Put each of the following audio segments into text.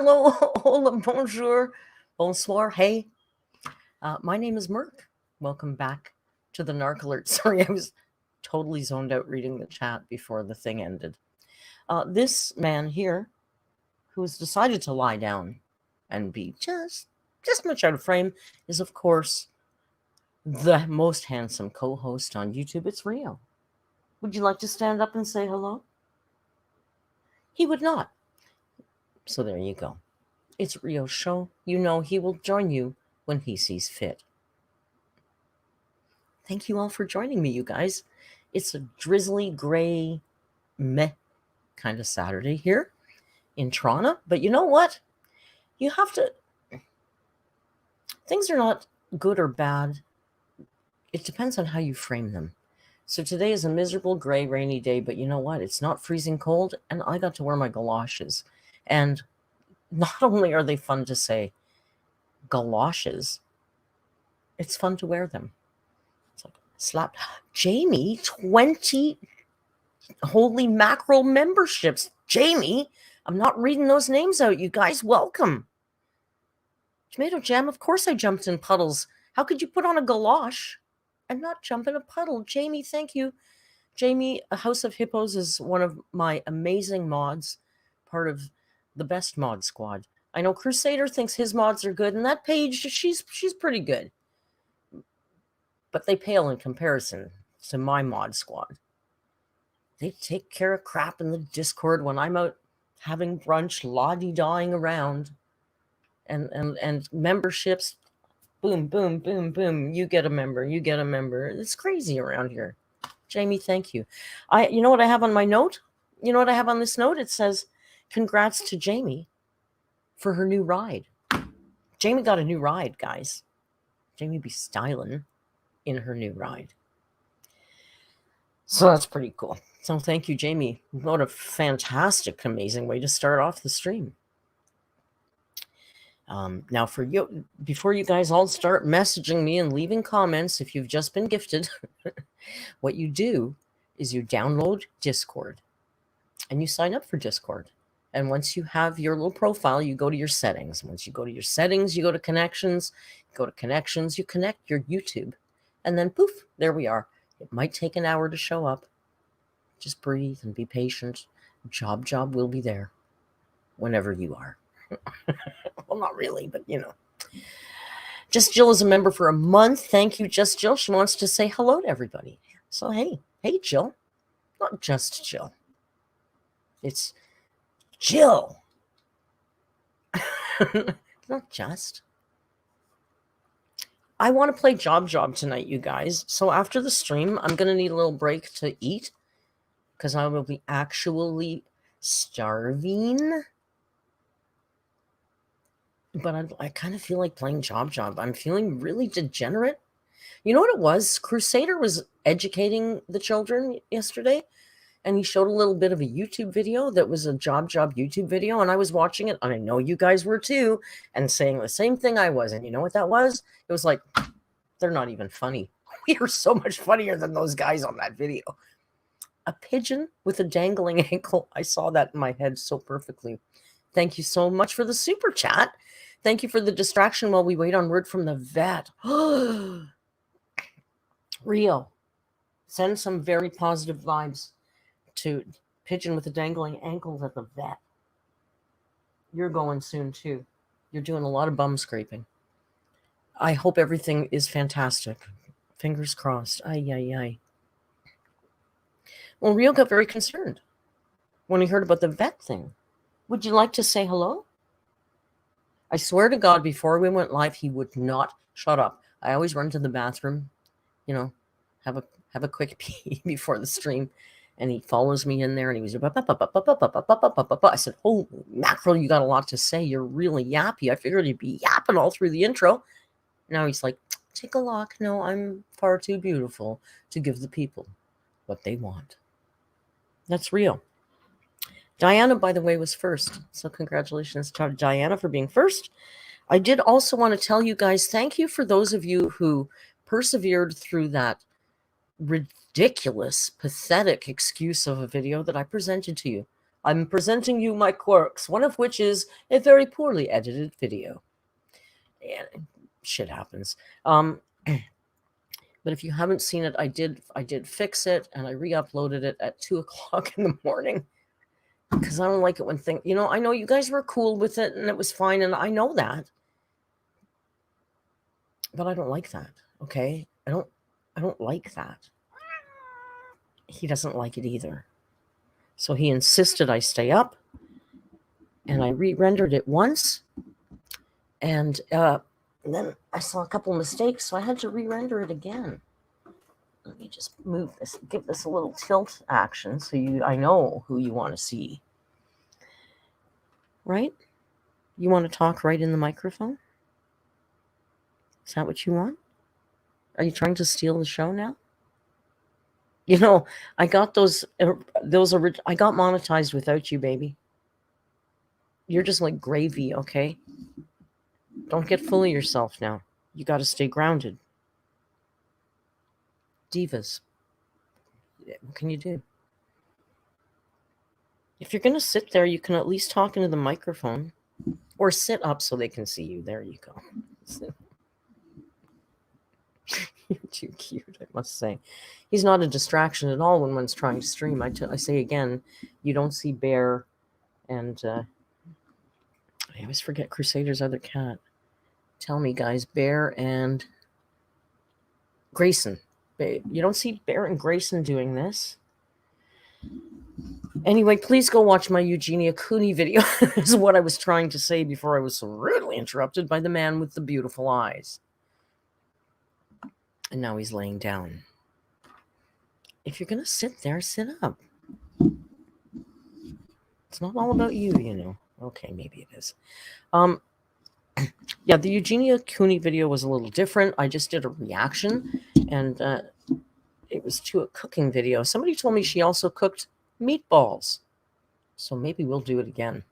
hello, hola, bonjour, bonsoir, hey. My name is Merc. Welcome back to the Narc Alert. Sorry, I was totally zoned out reading the chat before the thing ended. This man here, who has decided to lie down and be just much out of frame, is of course the most handsome co-host on YouTube. It's Rio. Would you like to stand up and say hello? He would not. So there you go. It's Rio's show. You know he will join you when he sees fit. Thank you all for joining me, you guys. It's a drizzly, gray, meh kind of Saturday here in Toronto. But you know what? You have to... Things are not good or bad. It depends on how you frame them. So today is a miserable, gray, rainy day, but you know what? It's not freezing cold, and I got to wear my galoshes. And not only are they fun to say, galoshes, it's fun to wear them. It's like, slap. Jamie, 20 holy mackerel memberships. Jamie, I'm not reading those names out. You guys, welcome. Tomato Jam, of course I jumped in puddles. How could you put on a galosh and not jump in a puddle? Jamie, thank you. Jamie, a House of Hippos is one of my amazing mods, part of the best mod squad. I know Crusader thinks his mods are good, and that Paige, she's pretty good. But they pale in comparison to my mod squad. They take care of crap in the Discord when I'm out having brunch, la-di-dawing around. And memberships, boom, boom, boom, boom. You get a member, you get a member. It's crazy around here. Jamie, thank you. You know what I have on my note? You know what I have on this note? It says, congrats to Jamie for her new ride. Jamie got a new ride, guys. Jamie be styling in her new ride. So that's pretty cool. So thank you, Jamie. What a fantastic, amazing way to start off the stream. Now, for you, before you guys all start messaging me and leaving comments, if you've just been gifted, what you do is you download Discord and you sign up for Discord. And once you have your little profile, you go to your settings. Once you go to your settings, you go to connections. Go to connections, you connect your YouTube. And then poof, there we are. It might take an hour to show up. Just breathe and be patient. Job will be there whenever you are. Well, not really, but you know. Just Jill is a member for a month. Thank you, Just Jill. She wants to say hello to everybody. So, hey, Jill. Not just Jill. It's Jill. Not just. I want to play Job tonight, you guys. So after the stream, I'm going to need a little break to eat because I will be actually starving. But I kind of feel like playing Job. I'm feeling really degenerate. You know what it was? Crusader was educating the children yesterday, and he showed a little bit of a YouTube video that was a Job YouTube video, and I was watching it, and I know you guys were too, and saying the same thing I was. And you know what that was? It was like, they're not even funny. We are so much funnier than those guys on that video. A pigeon with a dangling ankle. I saw that in my head so perfectly. Thank you so much for the super chat. Thank you for the distraction while we wait on word from the vet. Rio, send some very positive vibes to pigeon with a dangling ankle at the vet. You're going soon too. You're doing a lot of bum scraping. I hope everything is fantastic. Fingers crossed. Ay. Well, Rio got very concerned when he heard about the vet thing. Would you like to say hello? I swear to God, before we went live, he would not shut up. I always run to the bathroom, you know, have a quick pee before the stream. And he follows me in there and he was, I said, oh, mackerel, you got a lot to say. You're really yappy. I figured you'd be yapping all through the intro. Now he's like, take a look. No, I'm far too beautiful to give the people what they want. That's real. Diana, by the way, was first. So congratulations to Diana for being first. I did also want to tell you guys, thank you for those of you who persevered through that ridiculous, pathetic excuse of a video that I presented to you. I'm presenting you my quirks, one of which is a very poorly edited video. And shit happens. But if you haven't seen it, I did fix it, and I re-uploaded it at 2 o'clock in the morning because I don't like it when things, I know you guys were cool with it and it was fine, and I know that, but I don't like that. Okay, I don't like that. He doesn't like it either, so he insisted I stay up, and I re-rendered it once, and then I saw a couple mistakes, so I had to re-render it again. Let me just move this, give this a little tilt action so I know who you want to see. Right? You want to talk right in the microphone? Is that what you want? Are you trying to steal the show now? I got those I got monetized without you, baby. You're just like gravy, okay? Don't get full of yourself now. You got to stay grounded. Divas. What can you do? If you're going to sit there, you can at least talk into the microphone. Or sit up so they can see you. There you go. You're too cute, I must say. He's not a distraction at all when one's trying to stream. I say again, you don't see Bear and... I always forget Crusader's other cat. Tell me, guys. Bear and... Grayson. You don't see Bear and Grayson doing this. Anyway, please go watch my Eugenia Cooney video. Is what I was trying to say before I was so rudely interrupted by the man with the beautiful eyes. And now he's laying down. If you're going to sit there, sit up. It's not all about you, Okay, maybe it is. Yeah, the Eugenia Cooney video was a little different. I just did a reaction, and it was to a cooking video. Somebody told me she also cooked meatballs. So maybe we'll do it again.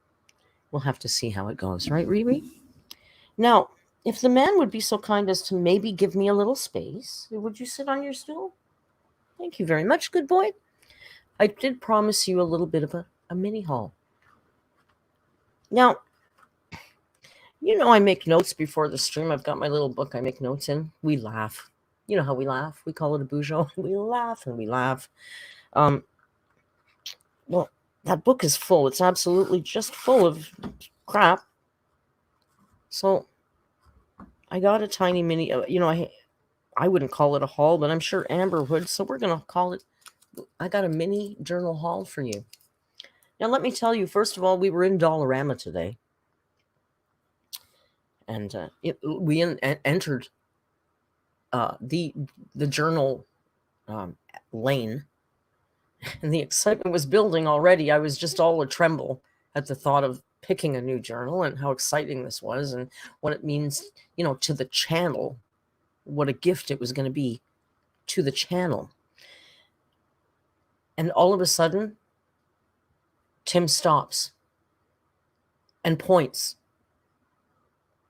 We'll have to see how it goes, right, Riri? Now, if the man would be so kind as to maybe give me a little space, would you sit on your stool? Thank you very much, good boy. I did promise you a little bit of a mini haul. Now, I make notes before the stream. I've got my little book I make notes in. We laugh. You know how we laugh? We call it a bougeot. We laugh and we laugh. Well, that book is full. It's absolutely just full of crap. So I got a tiny mini, I wouldn't call it a haul, but I'm sure Amber would. So we're going to call it, I got a mini journal haul for you. Now, let me tell you, first of all, we were in Dollarama today. And we entered the journal lane. And the excitement was building already. I was just all a tremble at the thought of picking a new journal and how exciting this was and what it means, to the channel, what a gift it was going to be to the channel. And all of a sudden, Tim stops and points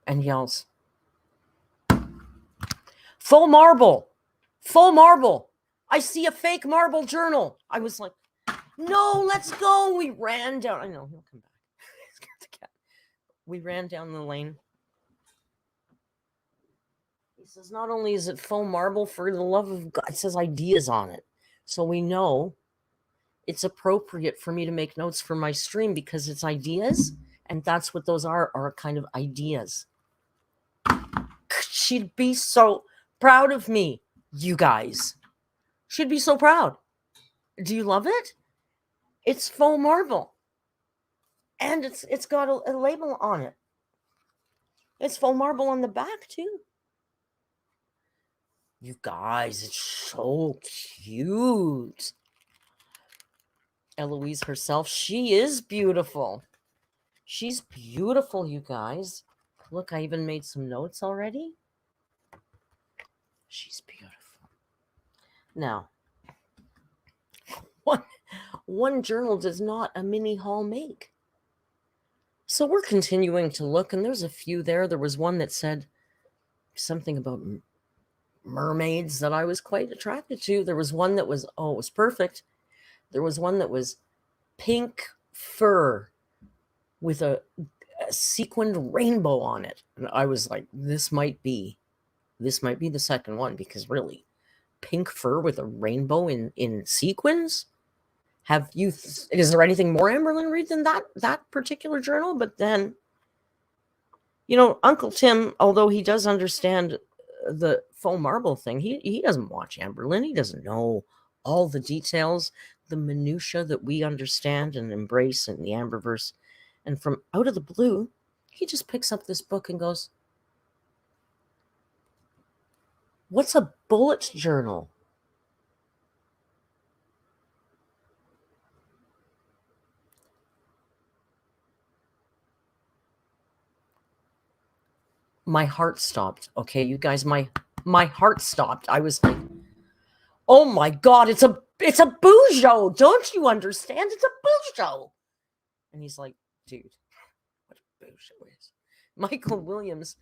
and yells, "Full marble, full marble. I see a fake marble journal." I was like, "No, let's go." We ran down. I know, he'll come back. Scared the cat. We ran down the lane. He says, not only is it faux marble, for the love of God, it says ideas on it. So we know it's appropriate for me to make notes for my stream because it's ideas. And that's what those are kind of ideas. She'd be so proud of me, you guys. She'd be so proud. Do you love it? It's faux marble. And it's got a label on it. It's faux marble on the back, too. You guys, it's so cute. Eloise herself, she is beautiful. She's beautiful, you guys. Look, I even made some notes already. She's beautiful. Now, one journal does not a mini haul make. So we're continuing to look, and there's a few there. There was one that said something about mermaids that I was quite attracted to. There was one that was, it was perfect. There was one that was pink fur with a sequined rainbow on it. And I was like, this might be the second one, because really, pink fur with a rainbow in sequins? Is there anything more Amberlynn read than that particular journal? But then, Uncle Tim, although he does understand the faux marble thing, he doesn't watch Amberlynn. He doesn't know all the details, the minutia that we understand and embrace in the Amberverse. And from out of the blue, he just picks up this book and goes, "What's a bullet journal?" My heart stopped. Okay, you guys, my heart stopped. I was like, oh my God, it's a Bujo. Don't you understand? It's a Bujo. And he's like, dude, what a Bujo is. Michael Williams,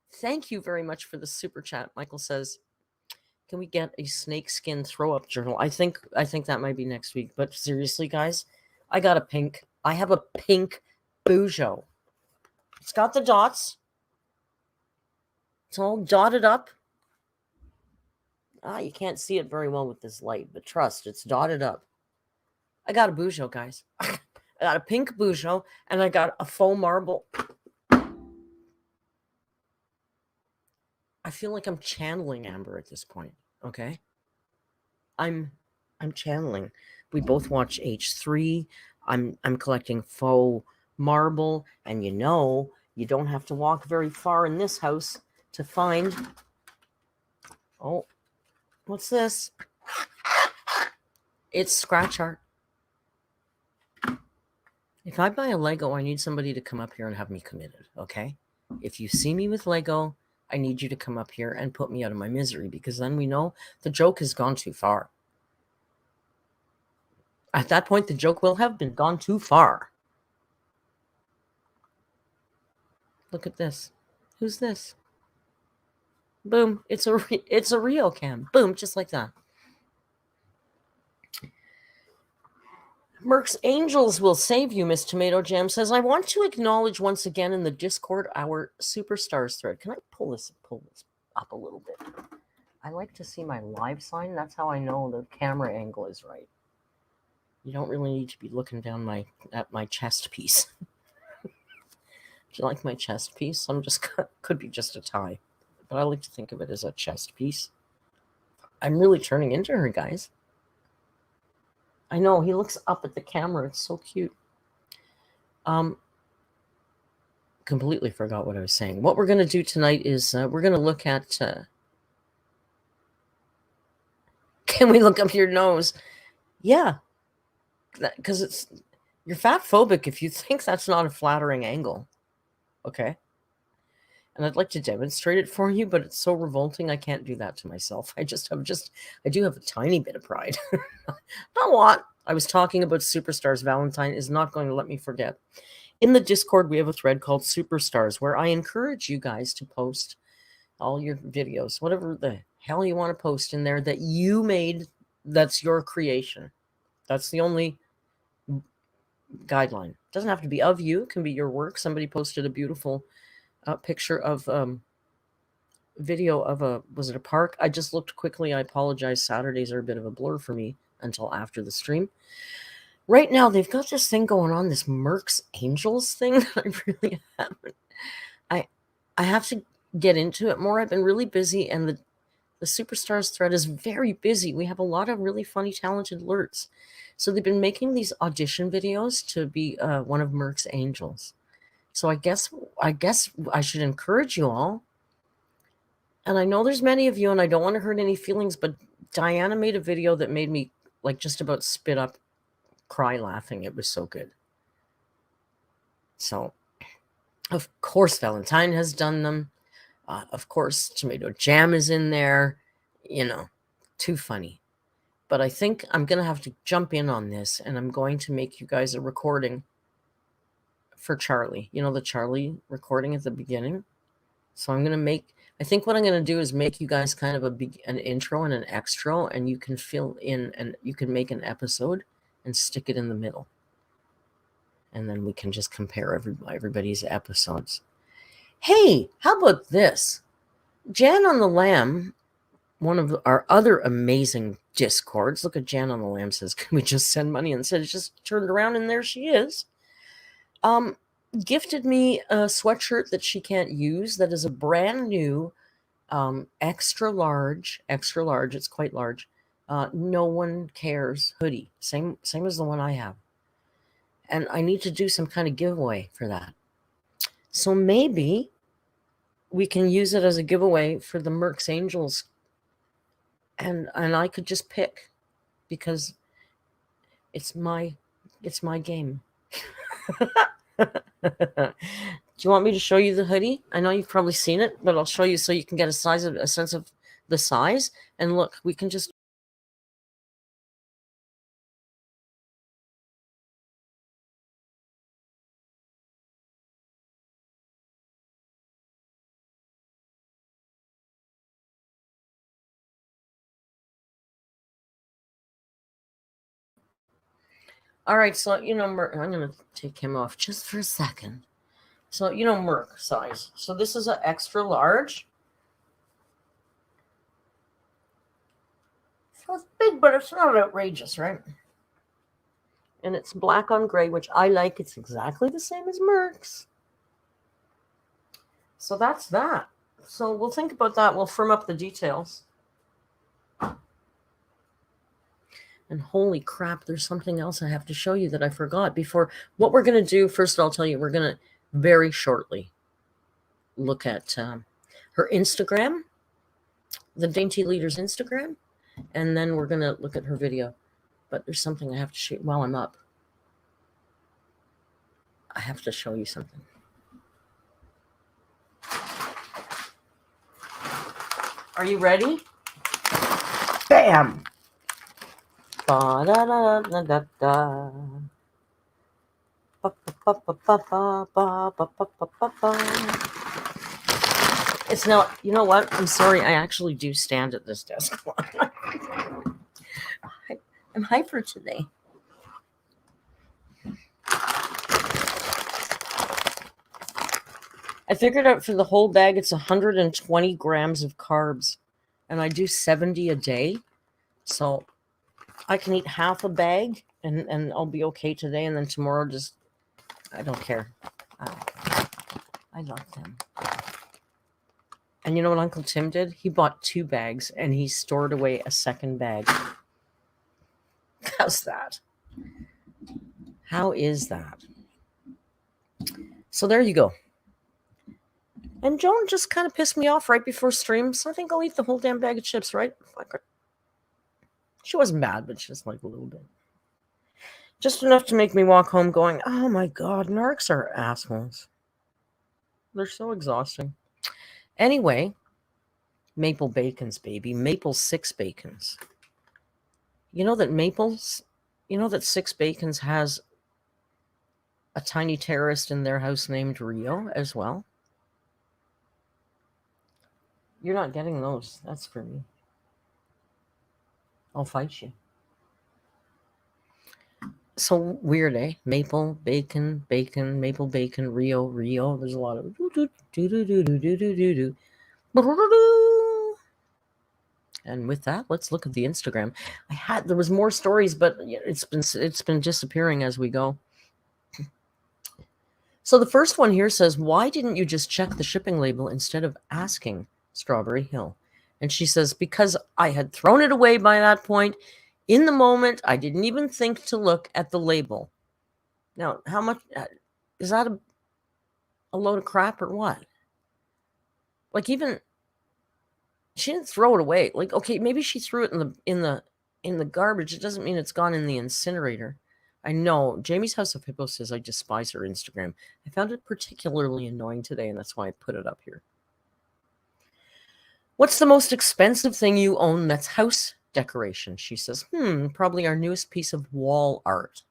thank you very much for the super chat. Michael says, can we get a snakeskin throw up journal? I think that might be next week. But seriously, guys, I have a pink Bujo. It's got the dots. It's all dotted up. You can't see it very well with this light, but trust, it's dotted up. I got a Bujo, guys. I got a pink Bujo, and I got a faux marble. I feel like I'm channeling Amber at this point, okay? I'm channeling. We both watch H3. I'm collecting faux marble, and you don't have to walk very far in this house to find. Oh, what's this? It's scratch art. If I buy a Lego, I need somebody to come up here and have me committed, okay? If you see me with Lego, I need you to come up here and put me out of my misery, because then we know the joke has gone too far. At that point, the joke will have been gone too far. Look at this. Who's this? Boom. It's a Rio cam. Boom, just like that. Merc's Angels will save you, Miss Tomato Jam says, I want to acknowledge once again in the Discord our Superstars thread. Can I pull this up a little bit? I like to see my live sign. That's how I know the camera angle is right. You don't really need to be looking down at my chest piece. Do you like my chest piece? Could be just a tie, but I like to think of it as a chest piece. I'm really turning into her, guys. I know, he looks up at the camera. It's so cute. Completely forgot what I was saying. What we're going to do tonight is we're going to look at... can we look up your nose? Yeah. Because you're fat phobic if you think that's not a flattering angle. Okay? And I'd like to demonstrate it for you, but it's so revolting I can't do that to myself. I do have a tiny bit of pride. Not a lot. I was talking about Superstars. Valentine is not going to let me forget. In the Discord, we have a thread called Superstars, where I encourage you guys to post all your videos, whatever the hell you want to post in there that you made, that's your creation. That's the only guideline. It doesn't have to be of you. It can be your work. Somebody posted a beautiful picture of video of was it a park? I just looked quickly. I apologize. Saturdays are a bit of a blur for me until after the stream. Right now, they've got this thing going on, this Merc's Angels thing. I really haven't. I have to get into it more. I've been really busy, and the Superstars thread is very busy. We have a lot of really funny, talented alerts. So they've been making these audition videos to be one of Merc's Angels. So I guess I should encourage you all. And I know there's many of you, and I don't want to hurt any feelings, but Diana made a video that made me like just about spit up, cry laughing. It was so good. So, of course, Valentine has done them. Of course, Tomato Jam is in there. Too funny. But I think I'm going to have to jump in on this, and I'm going to make you guys a recording for Charlie. The Charlie recording at the beginning. So I think what I'm going to do is make you guys kind of an intro and an extra, and you can fill in, and you can make an episode and stick it in the middle. And then we can just compare everybody's episodes. Hey, how about this? Jan on the Lamb, one of our other amazing Discords. Look at Jan on the Lamb says, can we just send money? And said, it just turned around and there she is. Gifted me a sweatshirt that she can't use. That is a brand new extra large. It's quite large. No one cares hoodie. Same as the one I have. And I need to do some kind of giveaway for that. So maybe we can use it as a giveaway for the Mercs Angels. And I could just pick because it's my game. Do you want me to show you the hoodie? I know you've probably seen it, but I'll show you so you can get a sense of the size. And look, we can just all right, so Merc, I'm going to take him off just for a second. So Merc size. So this is an extra large. So it's big, but it's not outrageous, right? And it's black on gray, which I like. It's exactly the same as Merc's. So that's that. So we'll think about that. We'll firm up the details. And holy crap, there's something else I have to show you that I forgot before. What we're going to do, first I'll tell you, we're going to very shortly look at her Instagram, the Dainty Leader's Instagram, and then we're going to look at her video. But there's something I have to shoot while I'm up. I have to show you something. Are you ready? Bam! Ba-da-da-da-da-da. It's now, you know what? I'm sorry. I actually do stand at this desk. I'm hyper today. I figured out for the whole bag, it's 120 grams of carbs. And I do 70 a day. So I can eat half a bag and I'll be okay today. And then tomorrow, just, I don't care. I love them. And you know what Uncle Tim did? He bought 2 bags and he stored away a second bag. How's that? How is that? So there you go. And Joan just kind of pissed me off right before stream. So I think I'll eat the whole damn bag of chips, right? She wasn't bad, but just like a little bit. Just enough to make me walk home going, oh my God, narcs are assholes. They're so exhausting. Anyway, maple bacons, baby. Maple 6 bacons. You know that 6 bacons has a tiny terrorist in their house named Rio as well? You're not getting those. That's for me. I'll fight you. So weird, eh? Maple, bacon, maple, bacon, Rio. There's a lot of And with that, let's look at the Instagram. There was more stories, but it's been disappearing as we go. So the first one here says, why didn't you just check the shipping label instead of asking Strawberry Hill? And she says, because I had thrown it away by that point. In the moment, I didn't even think to look at the label. Now, how much is that a load of crap or what? Like, even she didn't throw it away. Like, okay, maybe she threw it in the garbage. It doesn't mean it's gone in the incinerator. I know. Jamie's House of Hippo says I despise her Instagram. I found it particularly annoying today, and that's why I put it up here. What's the most expensive thing you own that's house decoration? She says, probably our newest piece of wall art.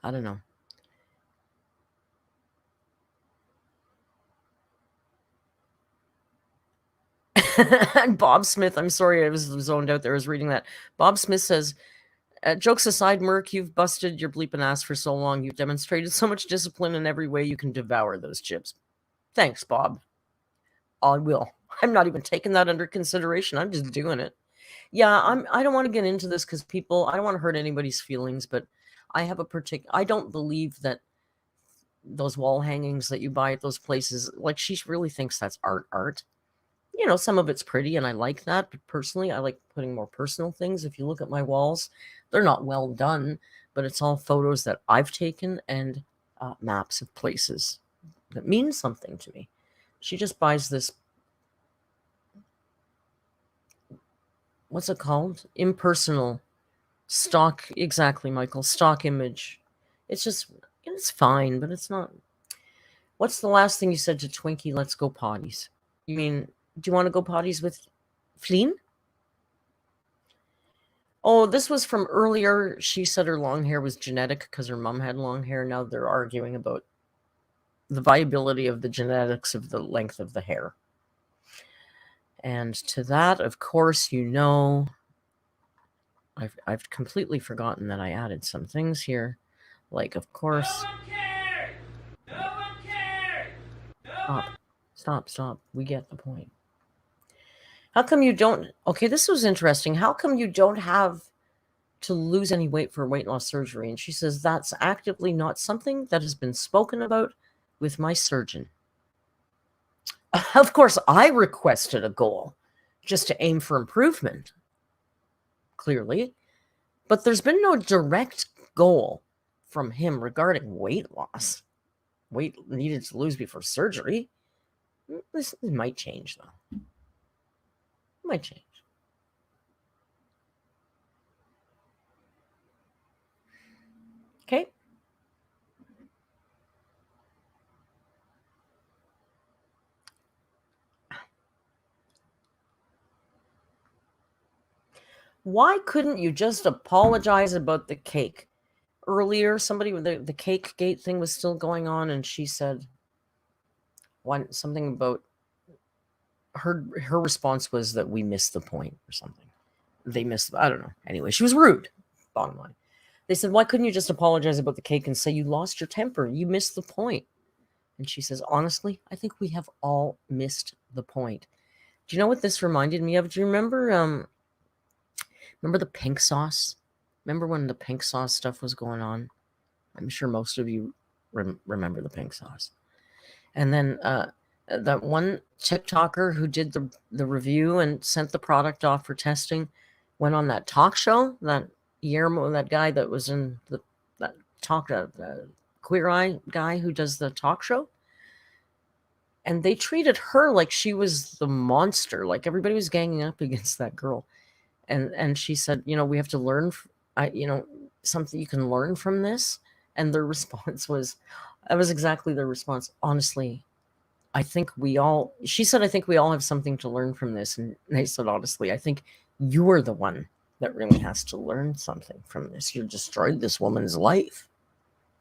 I don't know. And Bob Smith, I'm sorry, I was zoned out there. I was reading that. Bob Smith says, Jokes aside, Merc, you've busted your bleeping ass for so long. You've demonstrated so much discipline in every way you can devour those chips. Thanks, Bob. I will. I'm not even taking that under consideration. I'm just doing it. Yeah, I don't want to get into this because people, I don't want to hurt anybody's feelings, but I have a I don't believe that those wall hangings that you buy at those places, like, she really thinks that's art. You know, some of it's pretty and I like that, but personally, I like putting more personal things. If you look at my walls, they're not well done, but it's all photos that I've taken and maps of places that mean something to me. She just buys this, what's it called? Impersonal stock. Exactly, Michael. Stock image. It's just, it's fine, but it's not. What's the last thing you said to Twinkie? Let's go potties. You mean, do you want to go potties with Flynn? Oh, this was from earlier. She said her long hair was genetic because her mom had long hair. Now they're arguing about the viability of the genetics of the length of the hair. And to that, of course, you know, I've completely forgotten that I added some things here. Like, of course... No one cares! Stop. We get the point. How come you don't... Okay, this was interesting. How come you don't have to lose any weight for weight loss surgery? And she says, that's actively not something that has been spoken about with my surgeon. Of course, I requested a goal just to aim for improvement, clearly. But there's been no direct goal from him regarding weight loss. Weight needed to lose before surgery. This might change, though. It might change. Okay. Why couldn't you just apologize about the cake? Earlier, somebody with the cake gate thing was still going on, and she said something about her response was that we missed the point or something. They missed, I don't know. Anyway, she was rude, bottom line. They said, why couldn't you just apologize about the cake and say you lost your temper? You missed the point. And she says, honestly, I think we have all missed the point. Do you know what this reminded me of? Do you remember the pink sauce? Remember when the pink sauce stuff was going on? I'm sure most of you remember the pink sauce. And then that one TikToker who did the review and sent the product off for testing went on that talk show, that Guillermo, that guy that was in that talk, the Queer Eye guy who does the talk show. And they treated her like she was the monster, like everybody was ganging up against that girl. And she said, you know, we have to learn, something you can learn from this. And their response was, that was exactly their response. Honestly, she said, I think we all have something to learn from this. And they said, honestly, I think you are the one that really has to learn something from this. You destroyed this woman's life.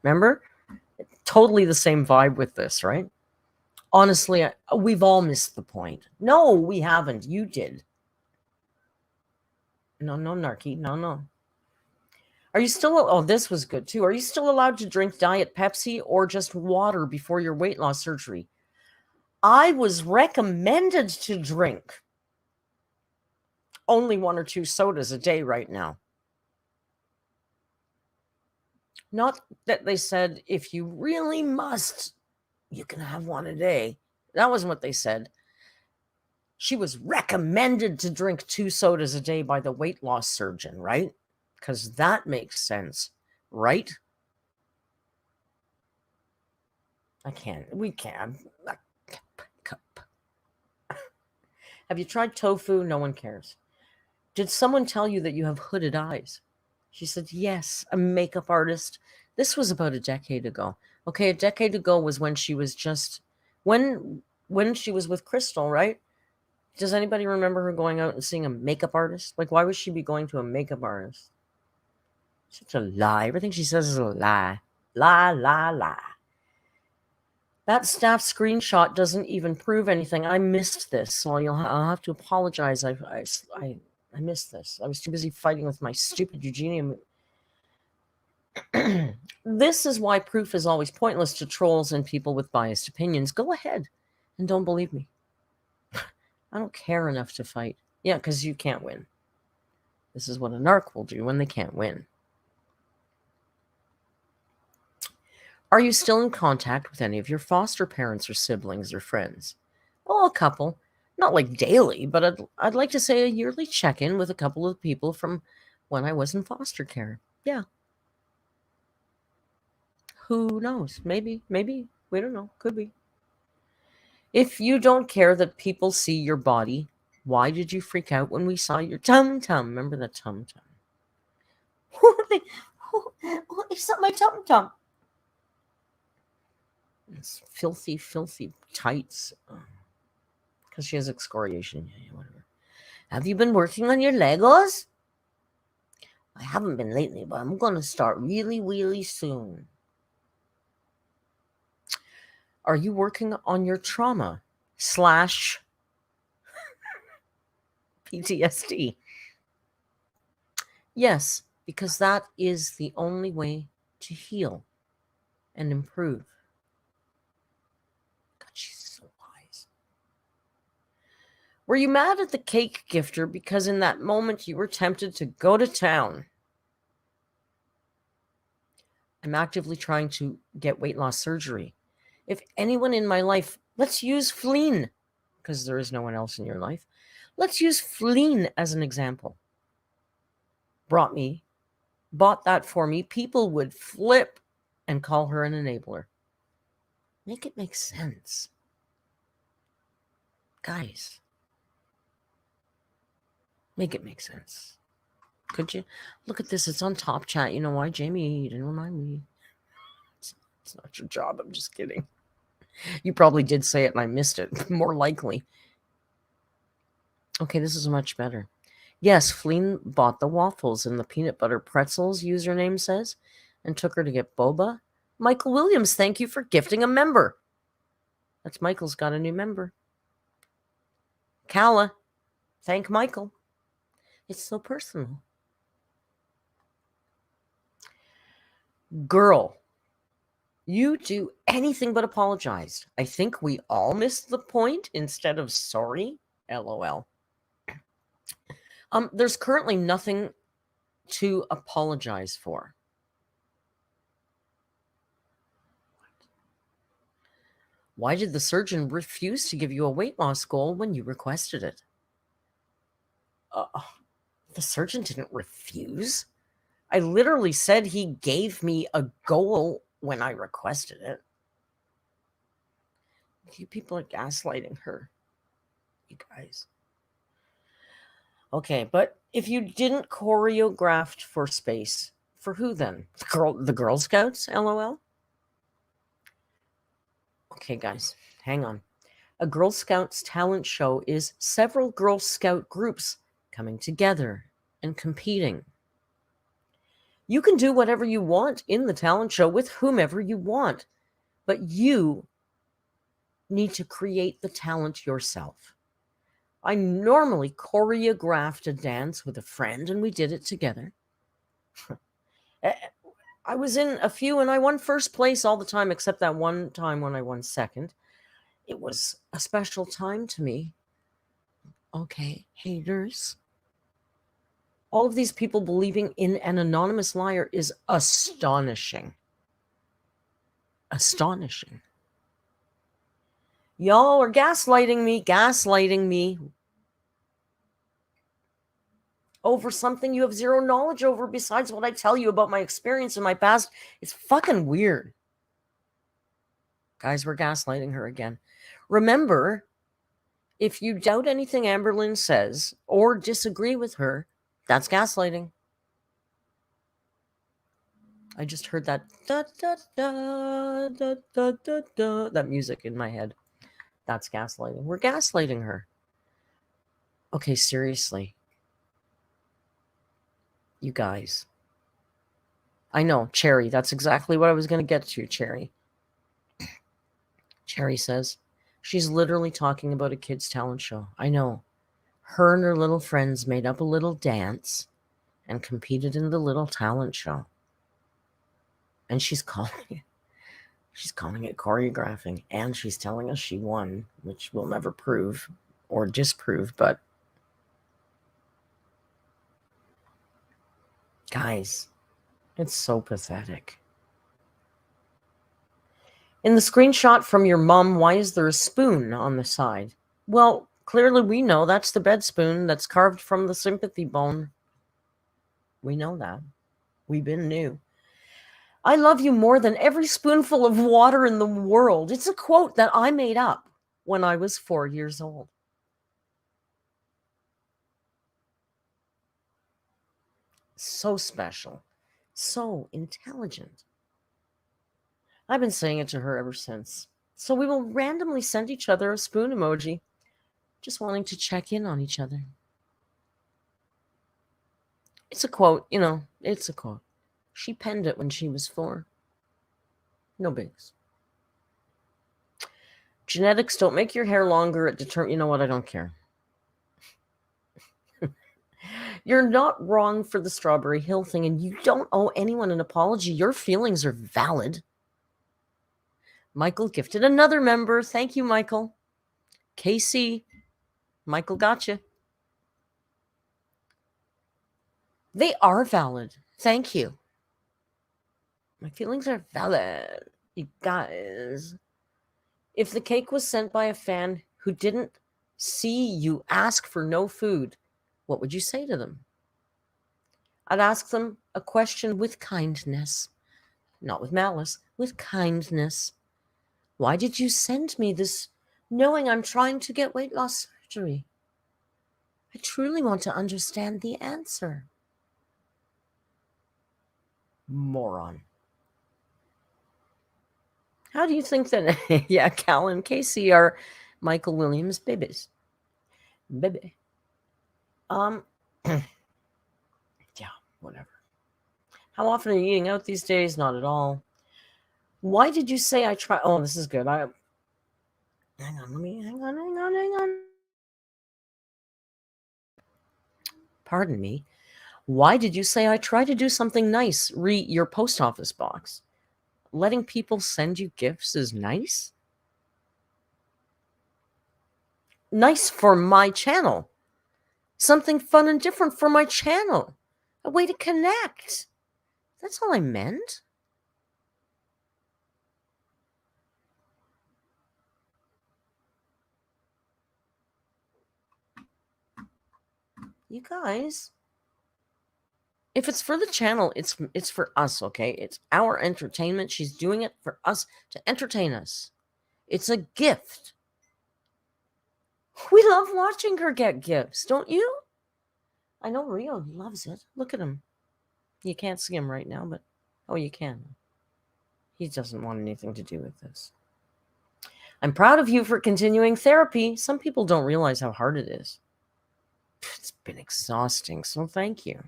Remember? Totally the same vibe with this, right? Honestly, we've all missed the point. No, we haven't. You did. No, Narky. No. Are you still... Oh, this was good, too. Are you still allowed to drink Diet Pepsi or just water before your weight loss surgery? I was recommended to drink only 1 or 2 sodas a day right now. Not that they said, if you really must, you can have 1 a day. That wasn't what they said. She was recommended to drink 2 sodas a day by the weight loss surgeon, right? Because that makes sense, right? We can. Have you tried tofu? No one cares. Did someone tell you that you have hooded eyes? She said, yes, a makeup artist. This was about a decade ago. Okay, a decade ago was when she was just... When she was with Crystal, right? Does anybody remember her going out and seeing a makeup artist? Like, why would she be going to a makeup artist? Such a lie. Everything she says is a lie. Lie. That staff screenshot doesn't even prove anything. I missed this, so I'll have to apologize. I missed this. I was too busy fighting with my stupid Eugenia This is why proof is always pointless to trolls and people with biased opinions. Go ahead and don't believe me. I don't care enough to fight. Yeah, because you can't win. This is what a narc will do when they can't win. Are you still in contact with any of your foster parents or siblings or friends? Oh, a couple. Not like daily, but I'd like to say a yearly check-in with a couple of people from when I was in foster care. Yeah. Who knows? Maybe. We don't know. Could be. If you don't care that people see your body, why did you freak out when we saw your tum-tum? Remember the tum-tum? It's not my tum-tum. It's filthy tights. Because she has excoriation. Yeah, whatever. Have you been working on your Legos? I haven't been lately, but I'm going to start really soon. Are you working on your trauma / PTSD? Yes, because that is the only way to heal and improve. God, she's so wise. Were you mad at the cake gifter because in that moment you were tempted to go to town? I'm actively trying to get weight loss surgery. If anyone in my life, let's use Fleen, because there is no one else in your life. Let's use Fleen as an example. Bought that for me, people would flip and call her an enabler. Make it make sense. Guys, make it make sense. Could you? Look at this. It's on Top Chat. You know why, Jamie? You didn't remind me. It's not your job. I'm just kidding. You probably did say it and I missed it. More likely. Okay, this is much better. Yes, Fleen bought the waffles and the peanut butter pretzels, username says, and took her to get boba. Michael Williams, thank you for gifting a member. That's Michael's got a new member. Kala, thank Michael. It's so personal. Girl, you do anything but apologize. I think we all missed the point instead of sorry. LOL. There's currently nothing to apologize for. Why did the surgeon refuse to give you a weight loss goal when you requested it? The surgeon didn't refuse. I literally said he gave me a goal when I requested it. You people are gaslighting her. You guys. Okay, but if you didn't choreograph for space, for who then? The Girl Scouts, LOL? Okay, guys, hang on. A Girl Scouts talent show is several Girl Scout groups coming together and competing. You can do whatever you want in the talent show with whomever you want, but you need to create the talent yourself. I normally choreographed a dance with a friend and we did it together. I was in a few and I won first place all the time, except that one time when I won second. It was a special time to me. Okay, haters. All of these people believing in an anonymous liar is astonishing. Astonishing. Y'all are gaslighting me over something you have zero knowledge over besides what I tell you about my experience in my past. It's fucking weird. Guys, we're gaslighting her again. Remember, if you doubt anything Amberlynn says or disagree with her, that's gaslighting. I just heard that da, da, da, da, da, da, da, that music in my head. That's gaslighting. We're gaslighting her. Okay, seriously. You guys. I know, Cherry. That's exactly what I was going to get to, Cherry. Cherry says, she's literally talking about a kid's talent show. I know. Her and her little friends made up a little dance and competed in the little talent show. And she's calling it choreographing, and she's telling us she won, which we'll never prove or disprove, but guys, it's so pathetic. In the screenshot from your mom, why is there a spoon on the side? Well, clearly we know that's the bed spoon that's carved from the sympathy bone. We know that. We've been new. I love you more than every spoonful of water in the world. It's a quote that I made up when I was 4 years old. So special. So intelligent. I've been saying it to her ever since. So we will randomly send each other a spoon emoji, just wanting to check in on each other. It's a quote, it's a quote. She penned it when she was 4. No bigs. Genetics don't make your hair longer. You know what? I don't care. You're not wrong for the Strawberry Hill thing, and you don't owe anyone an apology. Your feelings are valid. Michael gifted another member. Thank you, Michael. KC. Michael got you. They are valid. Thank you. My feelings are valid. You guys. If the cake was sent by a fan who didn't see you ask for no food, what would you say to them? I'd ask them a question with kindness. Not with malice, with kindness. Why did you send me this knowing I'm trying to get weight loss surgery? I truly want to understand the answer. Moron. How do you think that, yeah, Cal and Casey are Michael Williams babies? Baby. Yeah, whatever. How often are you eating out these days? Not at all. Why did you say I try? Oh, this is good. Hang on. Pardon me. Why did you say I try to do something nice? Your post office box. Letting people send you gifts is nice? Nice for my channel. Something fun and different for my channel. A way to connect. That's all I meant. You guys. If it's for the channel, it's for us, okay? It's our entertainment. She's doing it for us to entertain us. It's a gift. We love watching her get gifts, don't you? I know Rio loves it. Look at him. You can't see him right now, but oh, you can. He doesn't want anything to do with this. I'm proud of you for continuing therapy. Some people don't realize how hard it is. It's been exhausting, so thank you.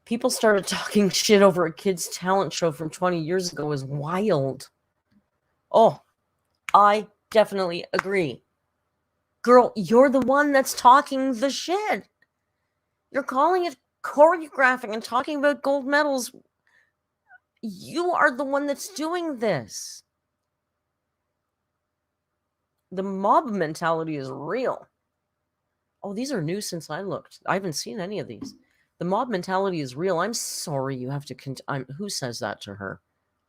People started talking shit over a kid's talent show from 20 years ago is wild. Oh, I definitely agree. Girl, you're the one that's talking the shit. You're calling it choreographing and talking about gold medals. You are the one that's doing this. The mob mentality is real. Oh, these are new since I looked. I haven't seen any of these. The mob mentality is real. I'm sorry you have to... who says that to her?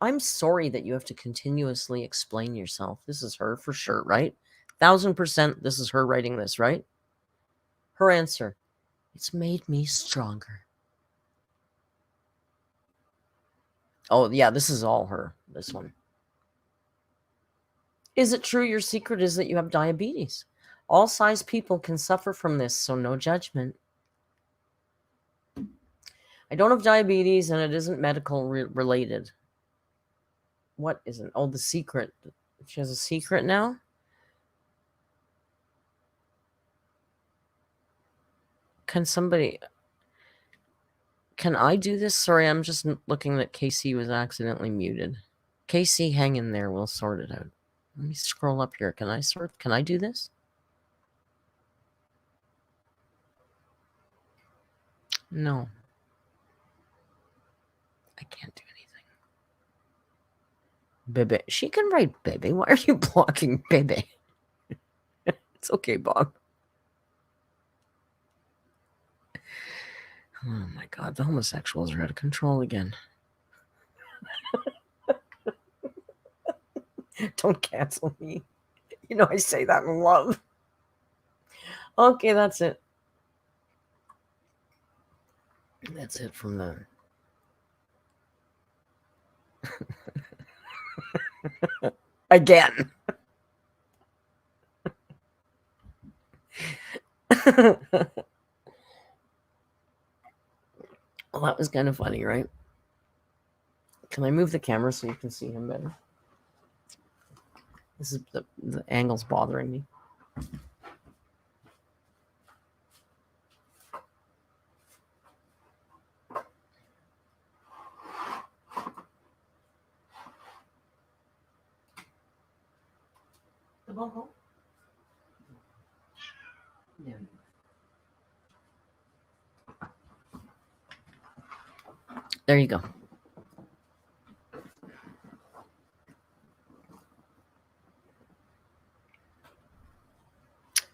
I'm sorry that you have to continuously explain yourself. This is her for sure, right? 1000% this is her writing this, right? Her answer. It's made me stronger. Oh, yeah, this is all her, this one. Is it true your secret is that you have diabetes? All size people can suffer from this, so no judgment. I don't have diabetes, and it isn't medical related. What isn't? Oh, the secret. She has a secret now? Can I do this? Sorry, I'm just looking that KC was accidentally muted. KC, hang in there. We'll sort it out. Let me scroll up here. Can I do this? No. I can't do anything. Bebe. She can write Bebe. Why are you blocking Bebe? It's okay, Bob. Oh my God, the homosexuals are out of control again. Don't cancel me. You know I say that in love. Okay, that's it. That's it from the... Again. Well, that was kind of funny, right? Can I move the camera so you can see him better? This is the angle's bothering me. There you go.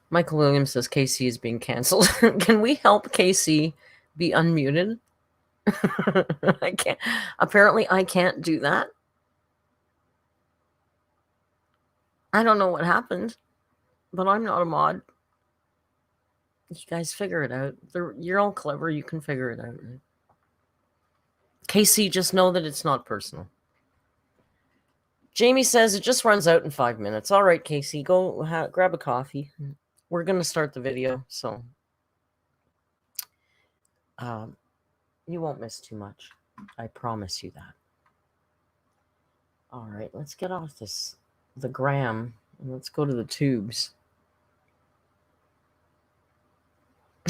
Michael Williams says KC is being canceled. Can we help KC be unmuted? I can't. Apparently, I can't do that. I don't know what happened, but I'm not a mod. You guys figure it out. You're all clever. You can figure it out. Right? KC, just know that it's not personal. Jamie says it just runs out in 5 minutes. All right, KC, go grab a coffee. We're going to start the video, so you won't miss too much. I promise you that. All right, let's get off the gram, and let's go to the tubes.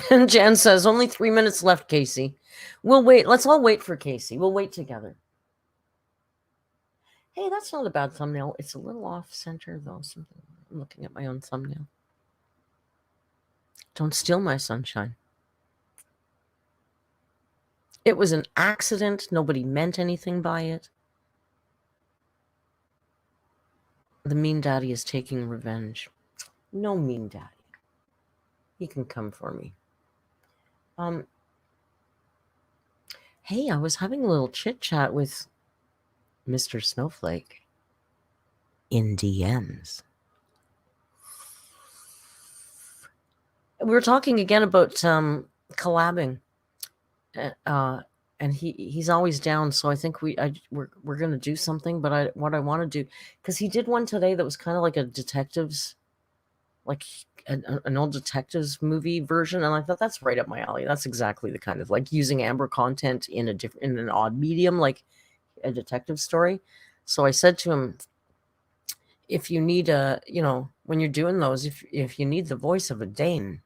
And Jan says, only 3 minutes left, Casey. We'll wait. Let's all wait for Casey. We'll wait together. Hey, that's not a bad thumbnail. It's a little off-center, though. I'm looking at my own thumbnail. Don't steal my sunshine. It was an accident. Nobody meant anything by it. The mean daddy is taking revenge. No mean daddy. He can come for me. Hey, I was having a little chit-chat with Mr. Snowflake in DMs. We were talking again about collabing, and he's always down. So I think we're gonna do something. But what I want to do, because he did one today that was kind of like a detectives, like an old detectives movie version, and I thought that's right up my alley. That's exactly the kind of like using Amber content in an odd medium, like a detective story. So I said to him, if you need when you're doing those, if you need the voice of a Dane,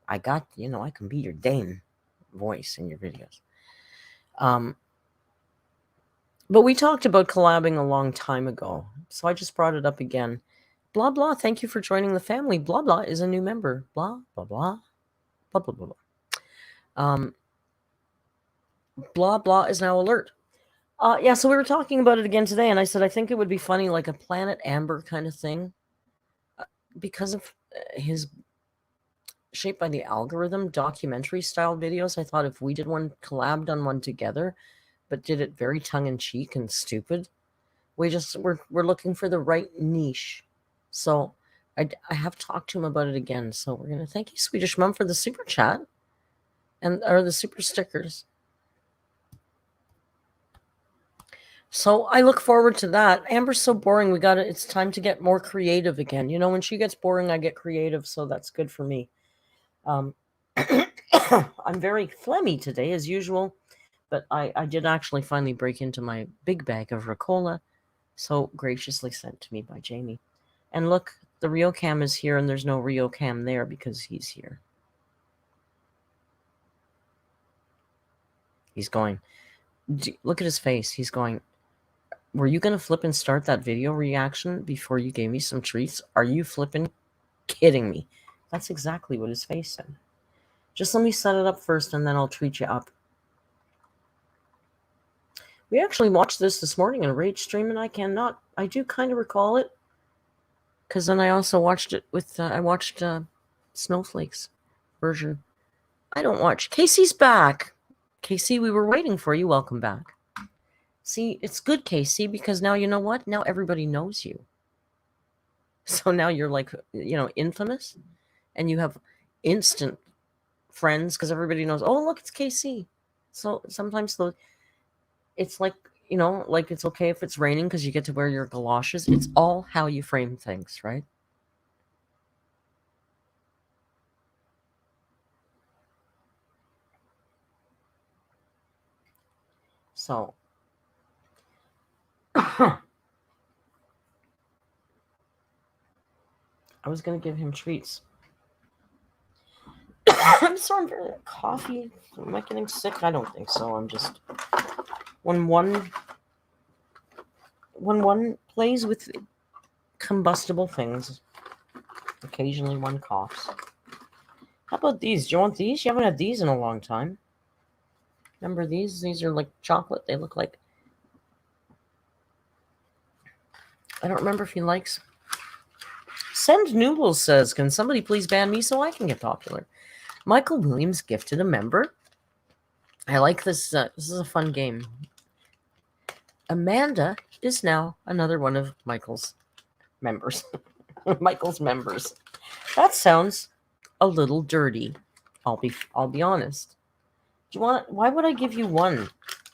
I can be your Dane voice in your videos. But we talked about collabing a long time ago, so I just brought it up again. Blah blah, thank you for joining the family. Blah blah is a new member. Blah blah blah blah blah blah blah. Blah blah is now alert. Yeah, so we were talking about it again today, and I said I think it would be funny, like a Planet Amber kind of thing, because of his Shaped by the Algorithm documentary style videos. I thought if we did one, collabed on one together, but did it very tongue-in-cheek and stupid, we're looking for the right niche. So I have talked to him about it again. So we're gonna thank you, Swedish Mom, for the super chat or the super stickers. So I look forward to that. Amber's so boring. It's time to get more creative again. When she gets boring, I get creative. So that's good for me. I'm very phlegmy today, as usual, but I did actually finally break into my big bag of Ricola, so graciously sent to me by Jamie. And look, the Rio Cam is here, and there's no Rio Cam there because he's here. He's going, look at his face. He's going, were you going to flip and start that video reaction before you gave me some treats? Are you flipping kidding me? That's exactly what his face said. Just let me set it up first, and then I'll treat you up. We actually watched this morning in a Rage stream, and I do kind of recall it. Because then I also watched it with, I watched Snowflake's version. I don't watch. Casey's back. Casey, we were waiting for you. Welcome back. See, it's good, Casey, because now you know what? Now everybody knows you. So now you're like, infamous, and you have instant friends because everybody knows, oh, look, it's Casey. So sometimes it's like, like it's okay if it's raining because you get to wear your galoshes. It's all how you frame things, right? So I was going to give him treats. I'm sorry, I'm very coffee. Am I getting sick? I don't think so. I'm just when one plays with combustible things, occasionally one coughs. How about these? Do you want these? You haven't had these in a long time. Remember these? These are like chocolate. They look like, I don't remember if he likes. Send Noodles says, can somebody please ban me so I can get popular? Michael Williams gifted a member. I like this. This is a fun game. Amanda is now another one of Michael's members. Michael's members. That sounds a little dirty. I'll be honest. Do you want? Why would I give you one?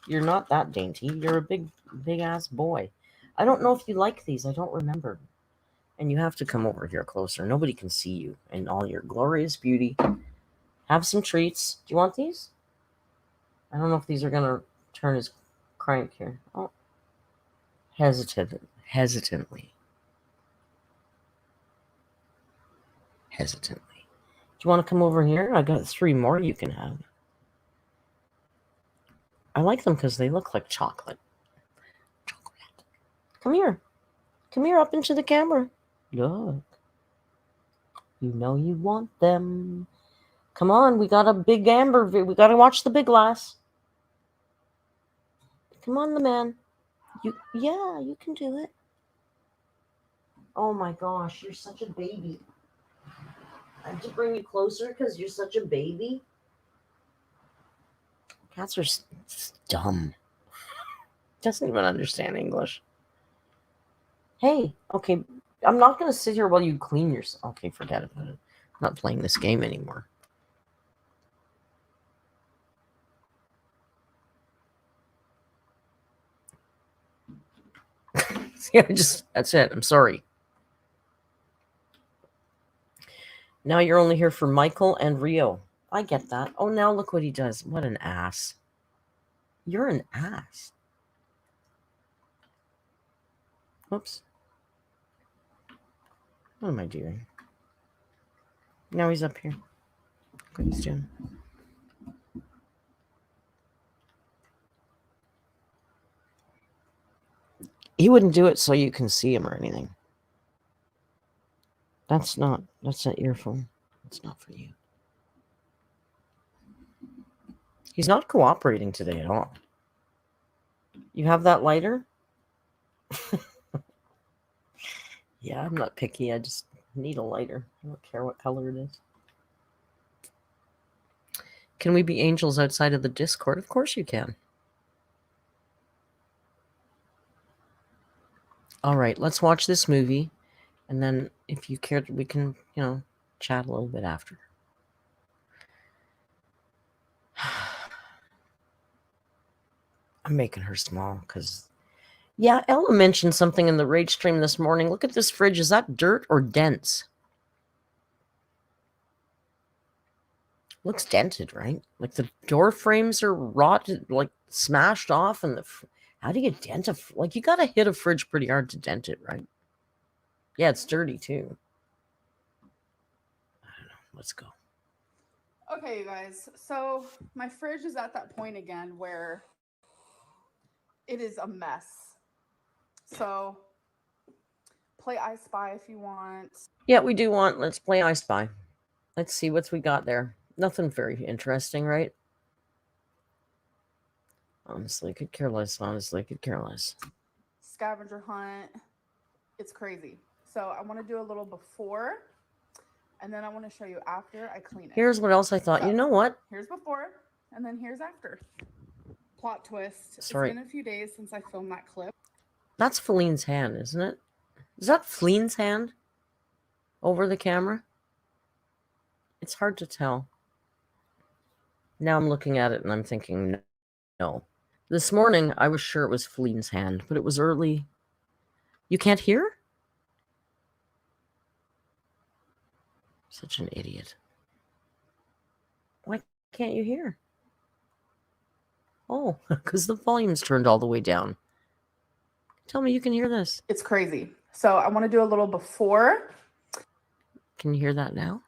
You're not that dainty. You're a big ass boy. I don't know if you like these. I don't remember. And you have to come over here closer. Nobody can see you in all your glorious beauty. Have some treats. Do you want these? I don't know if these are gonna turn his crank here. Oh, hesitantly. Do you want to come over here? I got 3 more you can have. I like them because they look like chocolate. Come here. Come here up into the camera. Look. You know you want them. Come on, we got a big Amber. We got to watch the big glass. Come on, the man. Yeah, you can do it. Oh my gosh, you're such a baby. I have to bring you closer because you're such a baby. Cats are dumb. Doesn't even understand English. Hey, okay, I'm not going to sit here while you clean yourself. Okay, forget about it. I'm not playing this game anymore. Yeah, that's it. I'm sorry. Now you're only here for Michael and Rio. I get that. Oh, now look what he does. What an ass. You're an ass. Whoops. What am I doing? Now he's up here. What he's doing. He wouldn't do it so you can see him or anything. That's not earphone. It's not for you. He's not cooperating today at all. You have that lighter? Yeah, I'm not picky. I just need a lighter. I don't care what color it is. Can we be angels outside of the Discord? Of course you can. All right, let's watch this movie. And then if you care, we can, chat a little bit after. I'm making her small because, yeah, Ella mentioned something in the Rage stream this morning. Look at this fridge. Is that dirt or dents? Looks dented, right? Like the door frames are rotted, like smashed off. And how do you dent a, like you got to hit a fridge pretty hard to dent it, right? Yeah, it's dirty too. I don't know. Let's go. Okay, you guys. So my fridge is at that point again where it is a mess. So play I Spy if you want. Yeah, we do want. Let's play I Spy. Let's see what we got there. Nothing very interesting, right? Honestly, could care less. Honestly, could care less. Scavenger hunt. It's crazy. So I want to do a little before, and then I want to show you after I clean it. Here's what else I thought. So, you know what? Here's before, and then here's after. Plot twist. Sorry. It's been a few days since I filmed that clip. That's Feline's hand, isn't it? Is that Feline's hand over the camera? It's hard to tell. Now I'm looking at it and I'm thinking, no. This morning I was sure it was Feline's hand, but it was early. You can't hear? Such an idiot. Why can't you hear? Oh, because the volume's turned all the way down. Tell me you can hear this. It's crazy. So I want to do a little before. Can you hear that now?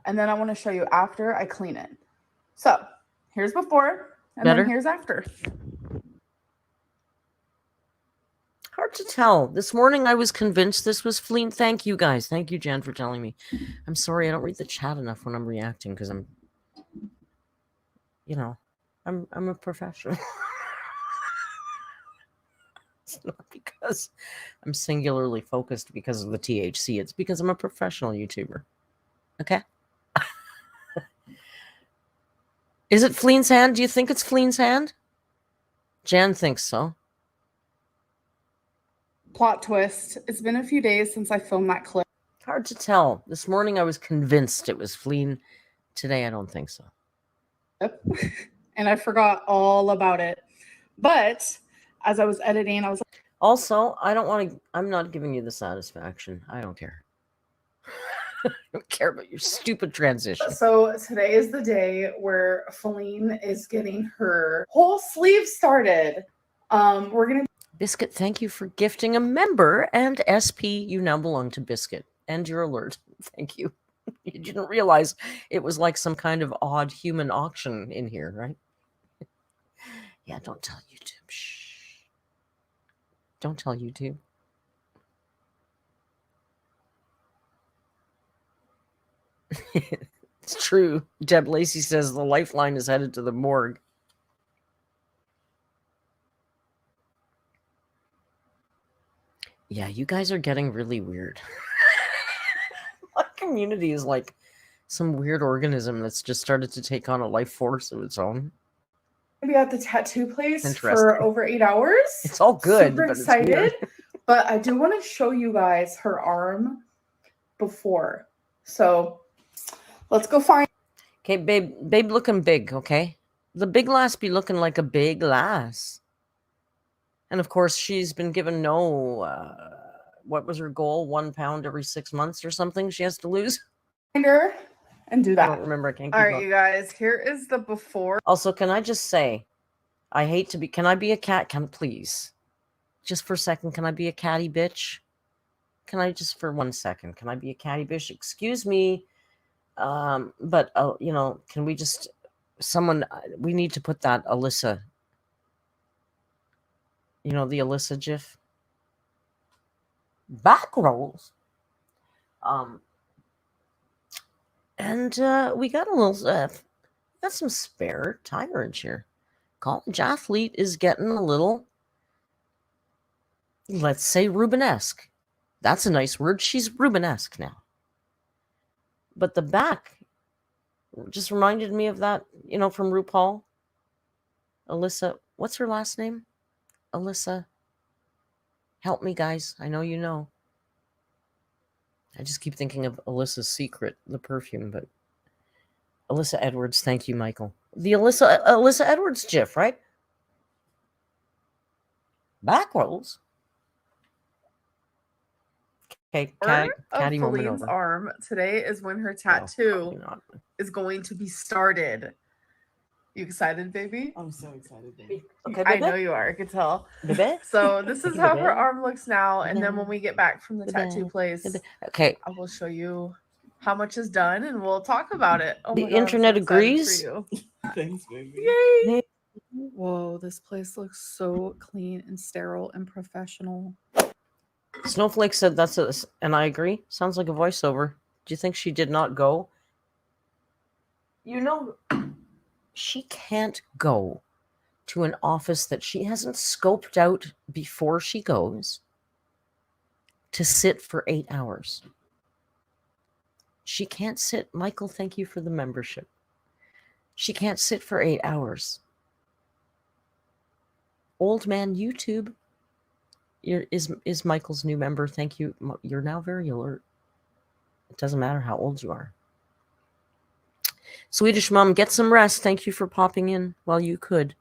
And then I want to show you after I clean it. So here's before, and Better? then here's after. Hard to tell. This morning I was convinced this was Feline. Thank you guys. Thank you, Jan, for telling me. I'm sorry I don't read the chat enough when I'm reacting because I'm, you know, I'm a professional. It's not because I'm singularly focused because of the THC. It's because I'm a professional YouTuber. Okay? Is it Feline's hand? Do you think it's Feline's hand? Jan thinks so. Plot twist. It's been a few days since I filmed that clip. Hard to tell. This morning I was convinced it was Feline. Today I don't think so. And I forgot all about it. But as I was editing, I was like, also, I don't want to, I'm not giving you the satisfaction. I don't care. I don't care about your stupid transition. so today is the day where Feline is getting her whole sleeve started. We're going to Biscuit, thank you for gifting a member, and SP, you now belong to Biscuit. And you're alert. Thank you. You didn't realize it was like some kind of odd human auction in here, right? Yeah, don't tell YouTube. Shh. Don't tell YouTube. It's true. Deb Lacey says the lifeline is headed to the morgue. Yeah, you guys are getting really weird. My community is like some weird organism that's just started to take on a life force of its own. be at the tattoo place Interesting. for over 8 hours. It's all good. Super but it's excited. weird. But I do want to show you guys her arm before. So let's go find. Okay, babe looking big, okay? The big lass be looking like a big lass. And of course, she's been given no, what was her goal? 1 pound every 6 months or something she has to lose? Her and do I that. don't remember. I can't keep All right, up. you guys, here is the before. Also, can I just say, I hate to be, can I be a cat? Please? Just for a second, can I be a catty bitch? Can I just for 1 second? Can I be a catty bitch? Excuse me. But, you know, can we just, we need to put that Alyssa, you know, the Alyssa gif. Back rolls. And we got a little, got some spare tyrants here. College athlete is getting a little, let's say, Rubenesque. That's a nice word. She's Rubenesque now. But the back just reminded me of that, you know, from RuPaul. Alyssa, what's her last name? Alyssa. Help me, guys. I know you know. I just keep thinking of Alyssa's Secret, the perfume, but Alyssa Edwards. Thank you, Michael. The Alyssa Edwards gif, right? Back rolls. Okay, catty moment Feline's over. arm. Today is when her tattoo is going to be started. You excited, baby? I'm so excited, baby. Okay, I know you are. I can tell. Baby? So this is how her Baby? arm looks now, and then when we get back from the tattoo place, Okay. I will show you how much is done, and we'll talk about it. Oh The my God, I'm so internet excited agrees? for you. Thanks, baby. Yay! Whoa, this place looks so clean and sterile and professional. Snowflake said that's and I agree. Sounds like a voiceover. Do you think she did not go? You know, she can't go to an office that she hasn't scoped out before she goes to sit for 8 hours. She can't sit. Michael, thank you for the membership. She can't sit for 8 hours. Old man YouTube is Michael's new member. Thank you. You're now very alert. It doesn't matter how old you are. Swedish Mom, get some rest. Thank you for popping in while you could.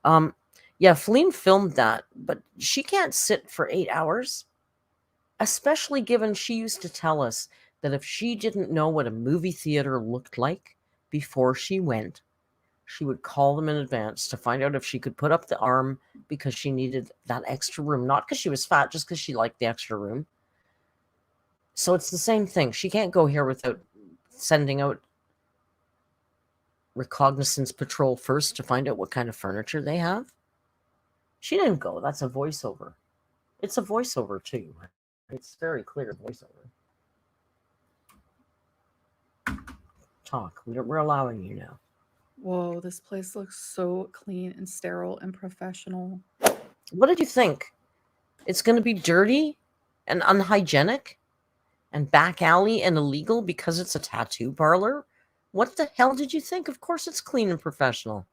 Yeah, Feline filmed that, but she can't sit for 8 hours, especially given she used to tell us that if she didn't know what a movie theater looked like before she went, she would call them in advance to find out if she could put up the arm because she needed that extra room, not because she was fat, just because she liked the extra room. So it's the same thing. She can't go here without sending out reconnaissance patrol first to find out what kind of furniture they have. She didn't go. That's a voiceover. It's a voiceover too. It's very clear voiceover. Talk. We're allowing you now. Whoa, this place looks so clean and sterile and professional. What did you think? It's going to be dirty and unhygienic and back alley and illegal because it's a tattoo parlor? What the hell did you think? Of course it's clean and professional.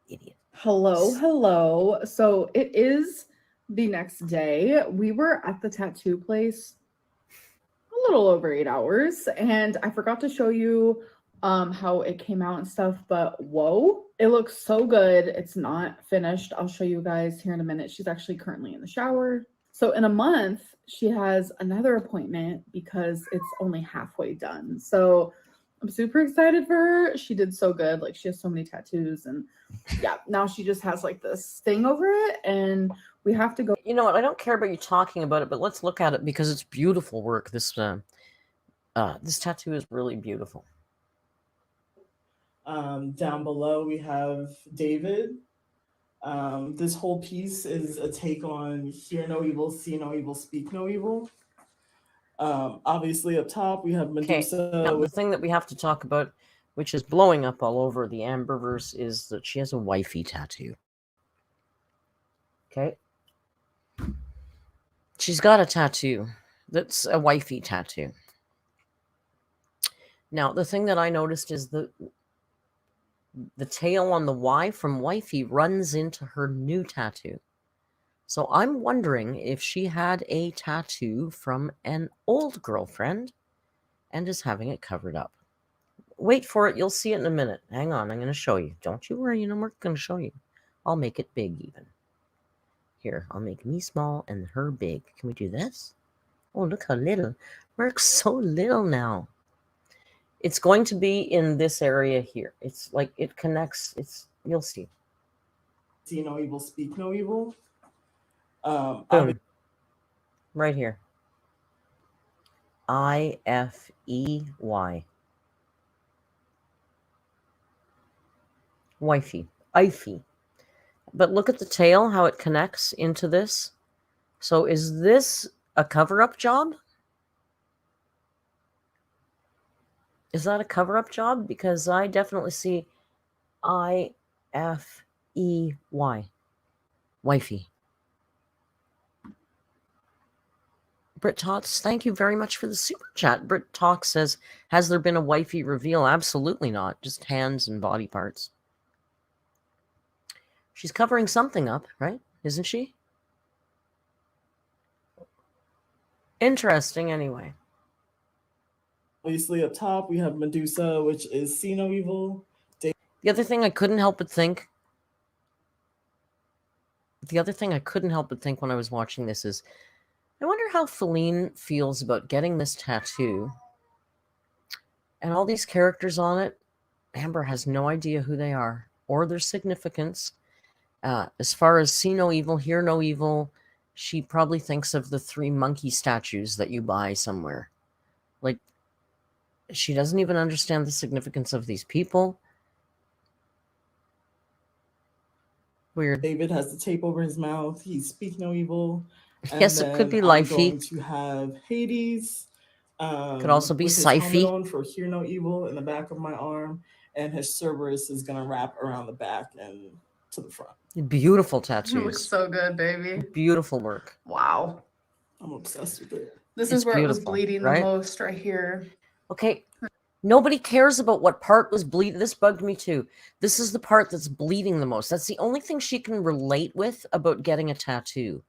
Idiot. Hello. So it is the next day. We were at the tattoo place a little over 8 hours, and I forgot to show you how it came out and stuff, but whoa, it looks so good. It's not finished. I'll show you guys here in a minute. She's actually currently in the shower. So in a month, she has another appointment because it's only halfway done. So I'm super excited for her. She did so good. Like, she has so many tattoos, and yeah, now she just has like this thing over it, and we have to go. You know what? I don't care about you talking about it, but let's look at it because it's beautiful work. This tattoo is really beautiful. Down below we have David. This whole piece is a take on hear no evil, see no evil, speak no evil. Obviously up top we have Medusa. Okay. Now, the thing that we have to talk about, which is blowing up all over the Amberverse, is that she has a wifey tattoo. Okay. She's got a tattoo that's a wifey tattoo. Now, the thing that I noticed is the tail on the Y from wifey runs into her new tattoo. So I'm wondering if she had a tattoo from an old girlfriend and is having it covered up. Wait for it. You'll see it in a minute. Hang on. I'm going to show you. Don't you worry. I'm going to show you. I'll make it big even. Here, I'll make me small and her big. Can we do this? Oh, look how little. Merc's so little now. It's going to be in this area here. It's like it connects. You'll see. See no evil, speak no evil. Boom. Right here. IFEY. Wifey. Ifey. But look at the tail, how it connects into this. So is this a cover-up job? Is that a cover-up job? Because I definitely see IFEY. Wifey. Brit Tots, thank you very much for the super chat. Brit Talk says, has there been a wifey reveal? Absolutely not. Just hands and body parts. She's covering something up, right? Isn't she? Interesting, anyway. Obviously up top we have Medusa, which is see no evil. The other thing I couldn't help but think when I was watching this is, I wonder how Feline feels about getting this tattoo and all these characters on it. Amber has no idea who they are or their significance. As far as see no evil, hear no evil, she probably thinks of the 3 monkey statues that you buy somewhere. Like, she doesn't even understand the significance of these people. Weird. David has the tape over his mouth. He speak no evil. And yes, it could be I'm Lifey. going to have Hades, Could also be with his helmet Syfy. on for Hear No Evil in the back of my arm, and his Cerberus is gonna wrap around the back and to the front. Beautiful It looks tattoos. so good, baby. Beautiful work. Wow. I'm obsessed with it. This It's is where it was beautiful, bleeding right? the most right here. Okay. Nobody cares about what part was bleeding. This bugged me too. This is the part that's bleeding the most. That's the only thing she can relate with about getting a tattoo,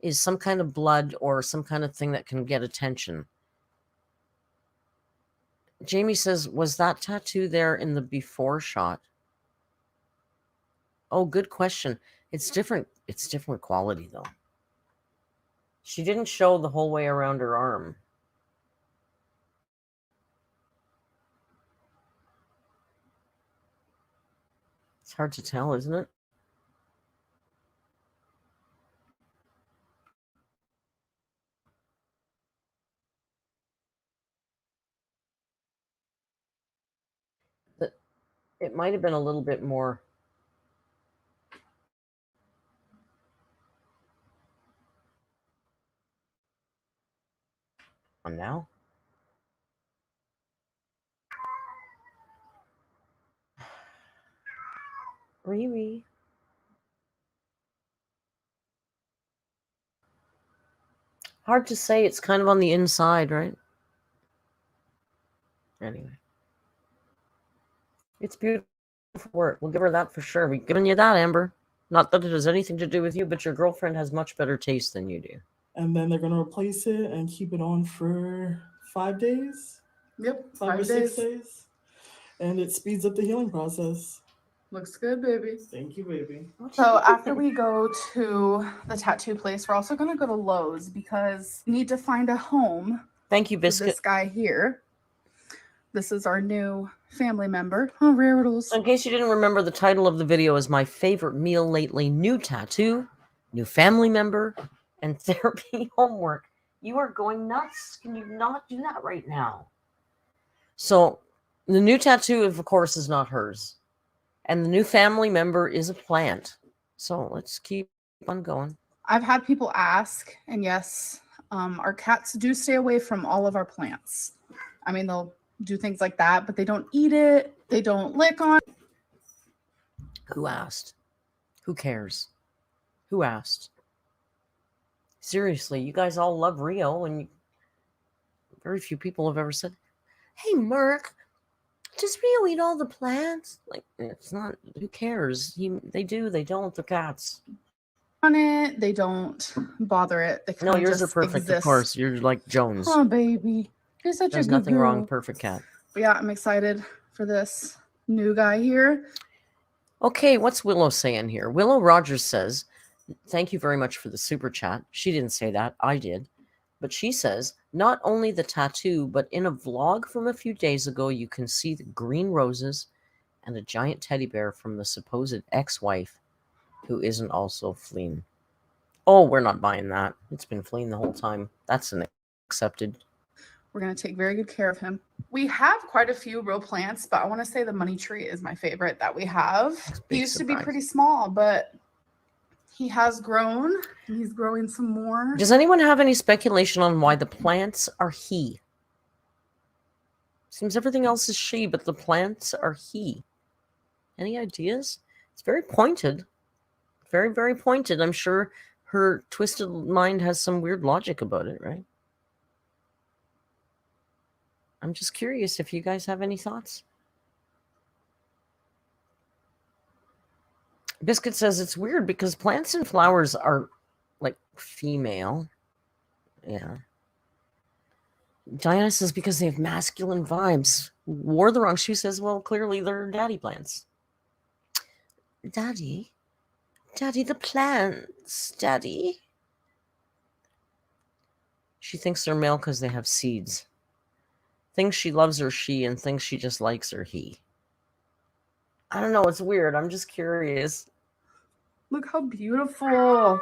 is some kind of blood or some kind of thing that can get attention. Jamie says, was that tattoo there in the before shot? Oh, good question. It's different. It's different quality though. She didn't show the whole way around her arm. It's hard to tell, isn't it? It might have been a little bit more. On now. Riri. Hard to say. It's kind of on the inside, right? Anyway. It's beautiful work. We'll give her that for sure. We've given you that, Amber. Not that it has anything to do with you, but your girlfriend has much better taste than you do. And then they're gonna replace it and keep it on for 5 days. Yep, 5 or 6 days. And it speeds up the healing process. Looks good, baby. Thank you, baby. So after we go to the tattoo place, we're also going to go to Lowe's because we need to find a home. Thank you, for Biscuit. this guy here. This is our new family member. Oh, Rarities. In case you didn't remember, the title of the video is My Favorite Meal Lately, New Tattoo, New Family Member, and Therapy Homework. You are going nuts. Can you not do that right now? So the new tattoo, of course, is not hers. And the new family member is a plant. So let's keep on going. I've had people ask, and yes, our cats do stay away from all of our plants. I mean, they'll do things like that, but they don't eat it. They don't lick on it. Who asked? Who cares? Who asked? Seriously, you guys all love Rio, and very few people have ever said, hey, Merc, does Rio eat all the plants? Like, it's not, who cares? They do, they don't, they're cats. On it, they don't bother it. They No, kinda yours are just perfect, exist. of course. You're like Jones. Oh, baby. You're such There's a good nothing girl. wrong, perfect cat. But yeah, I'm excited for this new guy here. Okay, what's Willow saying here? Willow Rogers says, thank you very much for the super chat. She didn't say that, I did. But she says, not only the tattoo, but in a vlog from a few days ago, you can see the green roses and a giant teddy bear from the supposed ex-wife who isn't also fleeing. Oh, we're not buying that. It's been fleeing the whole time. That's an accepted. We're going to take very good care of him. We have quite a few real plants, but I want to say the money tree is my favorite that we have. He used to be pretty small, but he has grown and he's growing some more. Does anyone have any speculation on why the plants are he? Seems everything else is she, but the plants are he. Any ideas? It's very pointed. Very, very pointed. I'm sure her twisted mind has some weird logic about it, right? I'm just curious if you guys have any thoughts. Biscuit says it's weird because plants and flowers are like female. Yeah. Diana says because they have masculine vibes. Wore the wrong shoe says, well, clearly they're daddy plants. Daddy? Daddy, the plants. Daddy? She thinks they're male because they have seeds. Things she loves are she, and things she just likes are he. I don't know. It's weird. I'm just curious. Look how beautiful.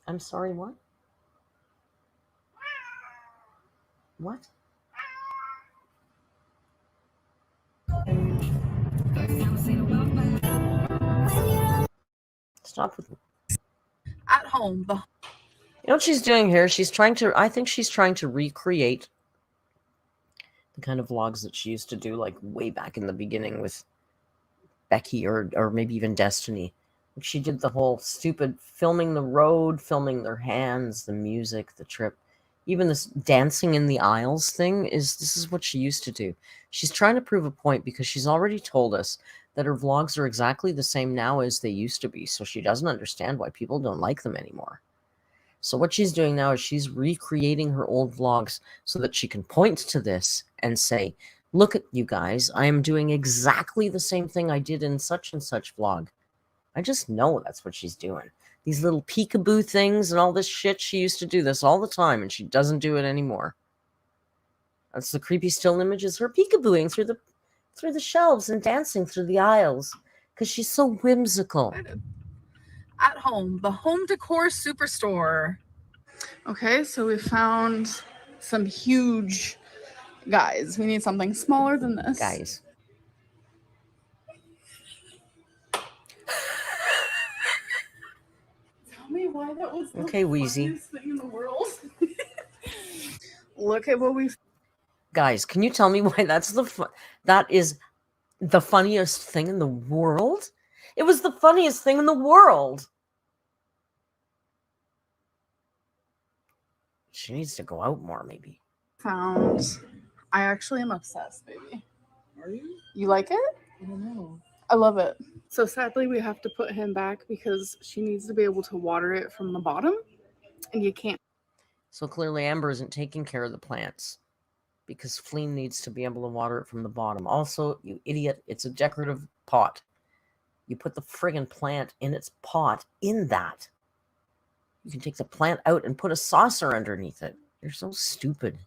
I'm sorry, what? What? Stop with me. At home. You know what she's doing here? I think she's trying to recreate the kind of vlogs that she used to do, like way back in the beginning with Becky or maybe even Destiny. She did the whole stupid filming the road, filming their hands, the music, the trip. Even this dancing in the aisles thing this is what she used to do. She's trying to prove a point because she's already told us that her vlogs are exactly the same now as they used to be. So she doesn't understand why people don't like them anymore. So what she's doing now is she's recreating her old vlogs so that she can point to this and say, look at you guys, I am doing exactly the same thing I did in such and such vlog. I just know that's what she's doing. These little peekaboo things and all this shit, she used to do this all the time, and she doesn't do it anymore. That's the creepy still images, her peekabooing through the shelves and dancing through the aisles because she's so whimsical. At home, the home decor superstore. Okay, so we found some huge guys. We need something smaller than this. Guys. Tell me why that was the Okay, Wheezy. funniest thing in the world. Look at what we. Guys, can you tell me why that is the funniest thing in the world? It was the funniest thing in the world. She needs to go out more, maybe. Found. I actually am obsessed, baby. Are you? You like it? I don't know. I love it. So sadly, we have to put him back because she needs to be able to water it from the bottom, and you can't. So clearly Amber isn't taking care of the plants because Fleen needs to be able to water it from the bottom. Also, you idiot, it's a decorative pot. You put the friggin' plant in its pot in that. You can take the plant out and put a saucer underneath it. You're so stupid.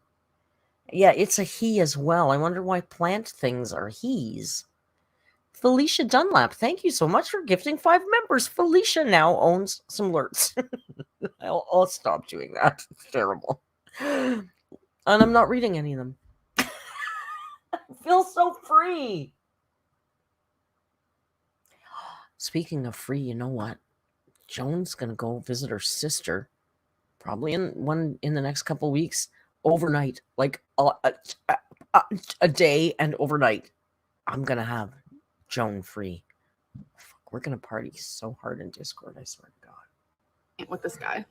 Yeah, it's a he as well. I wonder why plant things are he's. Felicia Dunlap, thank you so much for gifting 5 members. Felicia now owns some lurts. I'll stop doing that. It's terrible. And I'm not reading any of them. I feel so free. Speaking of free, you know what? Joan's going to go visit her sister, probably in the next couple weeks, overnight, like a day and overnight. I'm going to have Joan free. Fuck, we're going to party so hard in Discord, I swear to God. With this guy.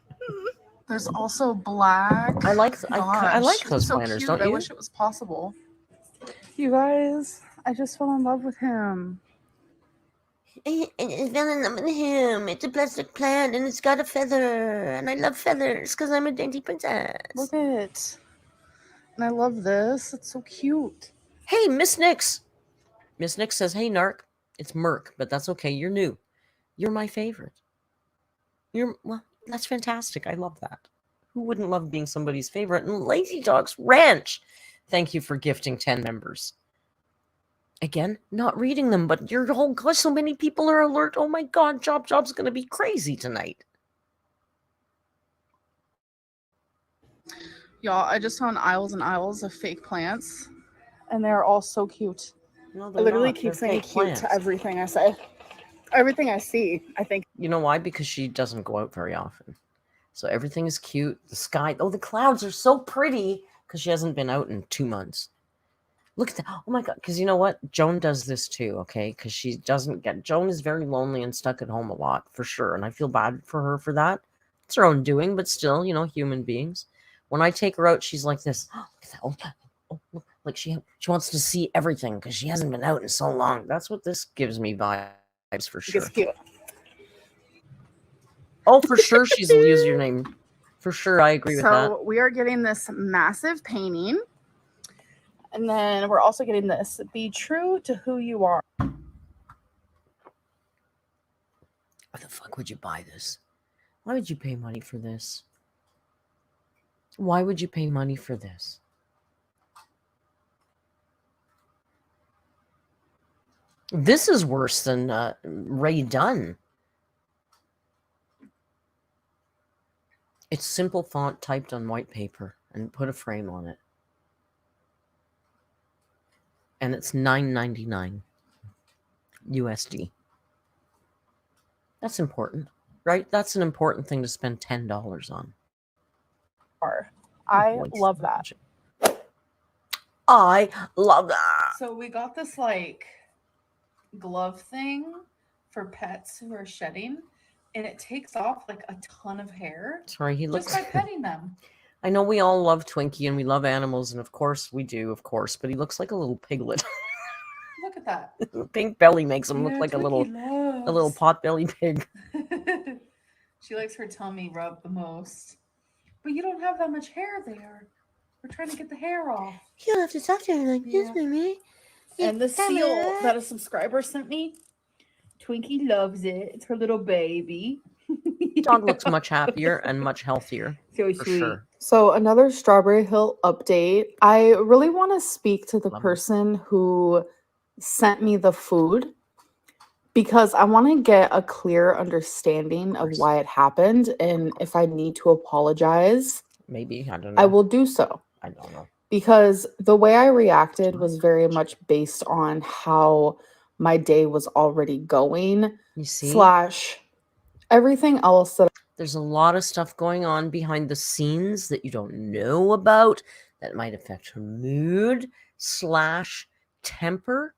There's also black. I like those so planners, cute. don't I you? wish it was possible. You guys, I just fell in love with him. I fell in love with him. It's a plastic plant and it's got a feather. And I love feathers because I'm a dainty princess. Look at it. And I love this. It's so cute. Hey, Miss Nix. Miss Nix says, hey, Narc. It's Merc, but that's okay. You're new. You're my favorite. Well, that's fantastic. I love that. Who wouldn't love being somebody's favorite? And Lazy Dogs Ranch. Thank you for gifting 10 members. Again, not reading them, but oh gosh, so many people are alert. Oh my God, Job's going to be crazy tonight. Y'all, I just found aisles and aisles of fake plants, and they're all so cute. No, I literally keep saying cute to everything I say. Everything I see, I think. You know why? Because she doesn't go out very often. So everything is cute. The sky, the clouds are so pretty because she hasn't been out in 2 months. Look at that. Oh my God. Because you know what? Joan does this too, okay? Because Joan is very lonely and stuck at home a lot, for sure. And I feel bad for her for that. It's her own doing, but still, human beings. When I take her out, she's like this. Oh, look, like she wants to see everything because she hasn't been out in so long. That's what this gives me vibes for sure. It's cute. Oh, for sure she's a username. For sure, I agree with that. So we are getting this massive painting. And then we're also getting this. Be true to who you are. Why the fuck would you buy this? Why would you pay money for this? Why would you pay money for this? This is worse than Ray Dunn. It's simple font typed on white paper and put a frame on it. And it's $9.99 USD. That's important, right? That's an important thing to spend $10 on. I Like, love that. I love that. So we got this like glove thing for pets who are shedding, and it takes off like a ton of hair Sorry, he just looks. by petting them. I know we all love Twinkie and we love animals, and of course we do, of course. But he looks like a little piglet. Look at that. The pink belly makes him look Yeah, like a Twinkie little loves. pot-belly pig. She likes her tummy rubbed the most. But you don't have that much hair there. We're trying to get the hair off. You don't have to talk to her like this, Yeah. baby. And the seal that a subscriber sent me, Twinkie loves it. It's her little baby. Dog looks much happier and much healthier. So For sweet. sure. So another Strawberry Hill update. I really want to speak to the Love it. person who sent me the food because I want to get a clear understanding of course. why it happened, and if I need to apologize, Maybe, I don't know. I will do so. I don't know. Because the way I reacted Too was much. very much based on how my day was already going, You see? / everything else that There's a lot of stuff going on behind the scenes that you don't know about that might affect her mood / temper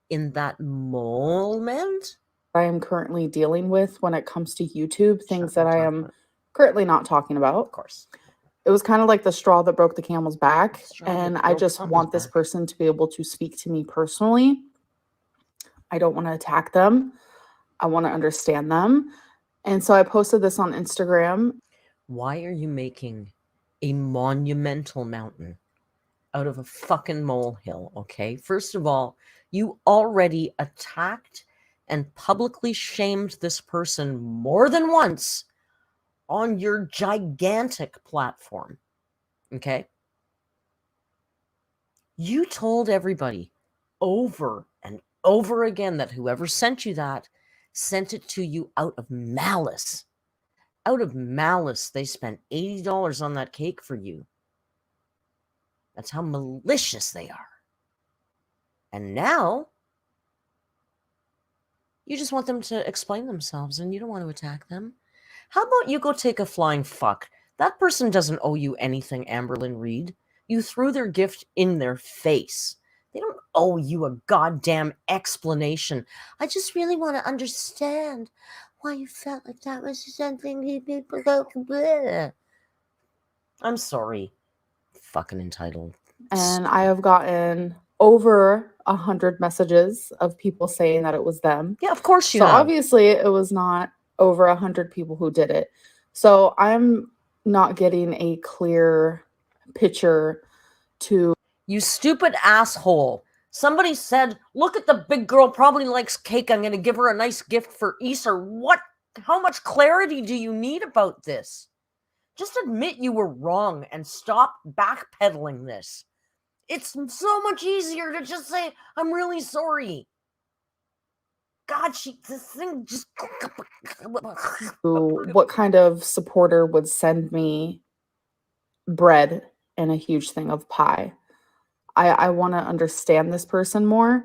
in that moment. I am currently dealing with when it comes to YouTube, things Sure, that we'll I talk am about it. currently not talking about. Of course. It was kind of like the straw that broke the camel's back, Straw that and I broke just something's want this back. person to be able to speak to me personally. I don't want to attack them. I want to understand them. And so I posted this on Instagram. Why are you making a monumental mountain out of a fucking molehill, okay? First of all, you already attacked and publicly shamed this person more than once on your gigantic platform, okay? You told everybody over and over again that whoever sent you that sent it to you out of malice. Out of malice, they spent $80 on that cake for you. That's how malicious they are. And now, you just want them to explain themselves and you don't want to attack them. How about you go take a flying fuck? That person doesn't owe you anything, Amberlynn Reed. You threw their gift in their face. They don't owe you a goddamn explanation. I just really want to understand why you felt like that was something people go to. I'm sorry. Fucking entitled. And I have gotten over 100 messages of people saying that it was them. Yeah, of course you So have. obviously it was not over 100 people who did it. So I'm not getting a clear picture to. You stupid asshole. Somebody said, look at the big girl, probably likes cake. I'm going to give her a nice gift for Easter. What? How much clarity do you need about this? Just admit you were wrong and stop backpedaling this. It's so much easier to just say, I'm really sorry. God, this thing just. What kind of supporter would send me bread and a huge thing of pie? I want to understand this person more.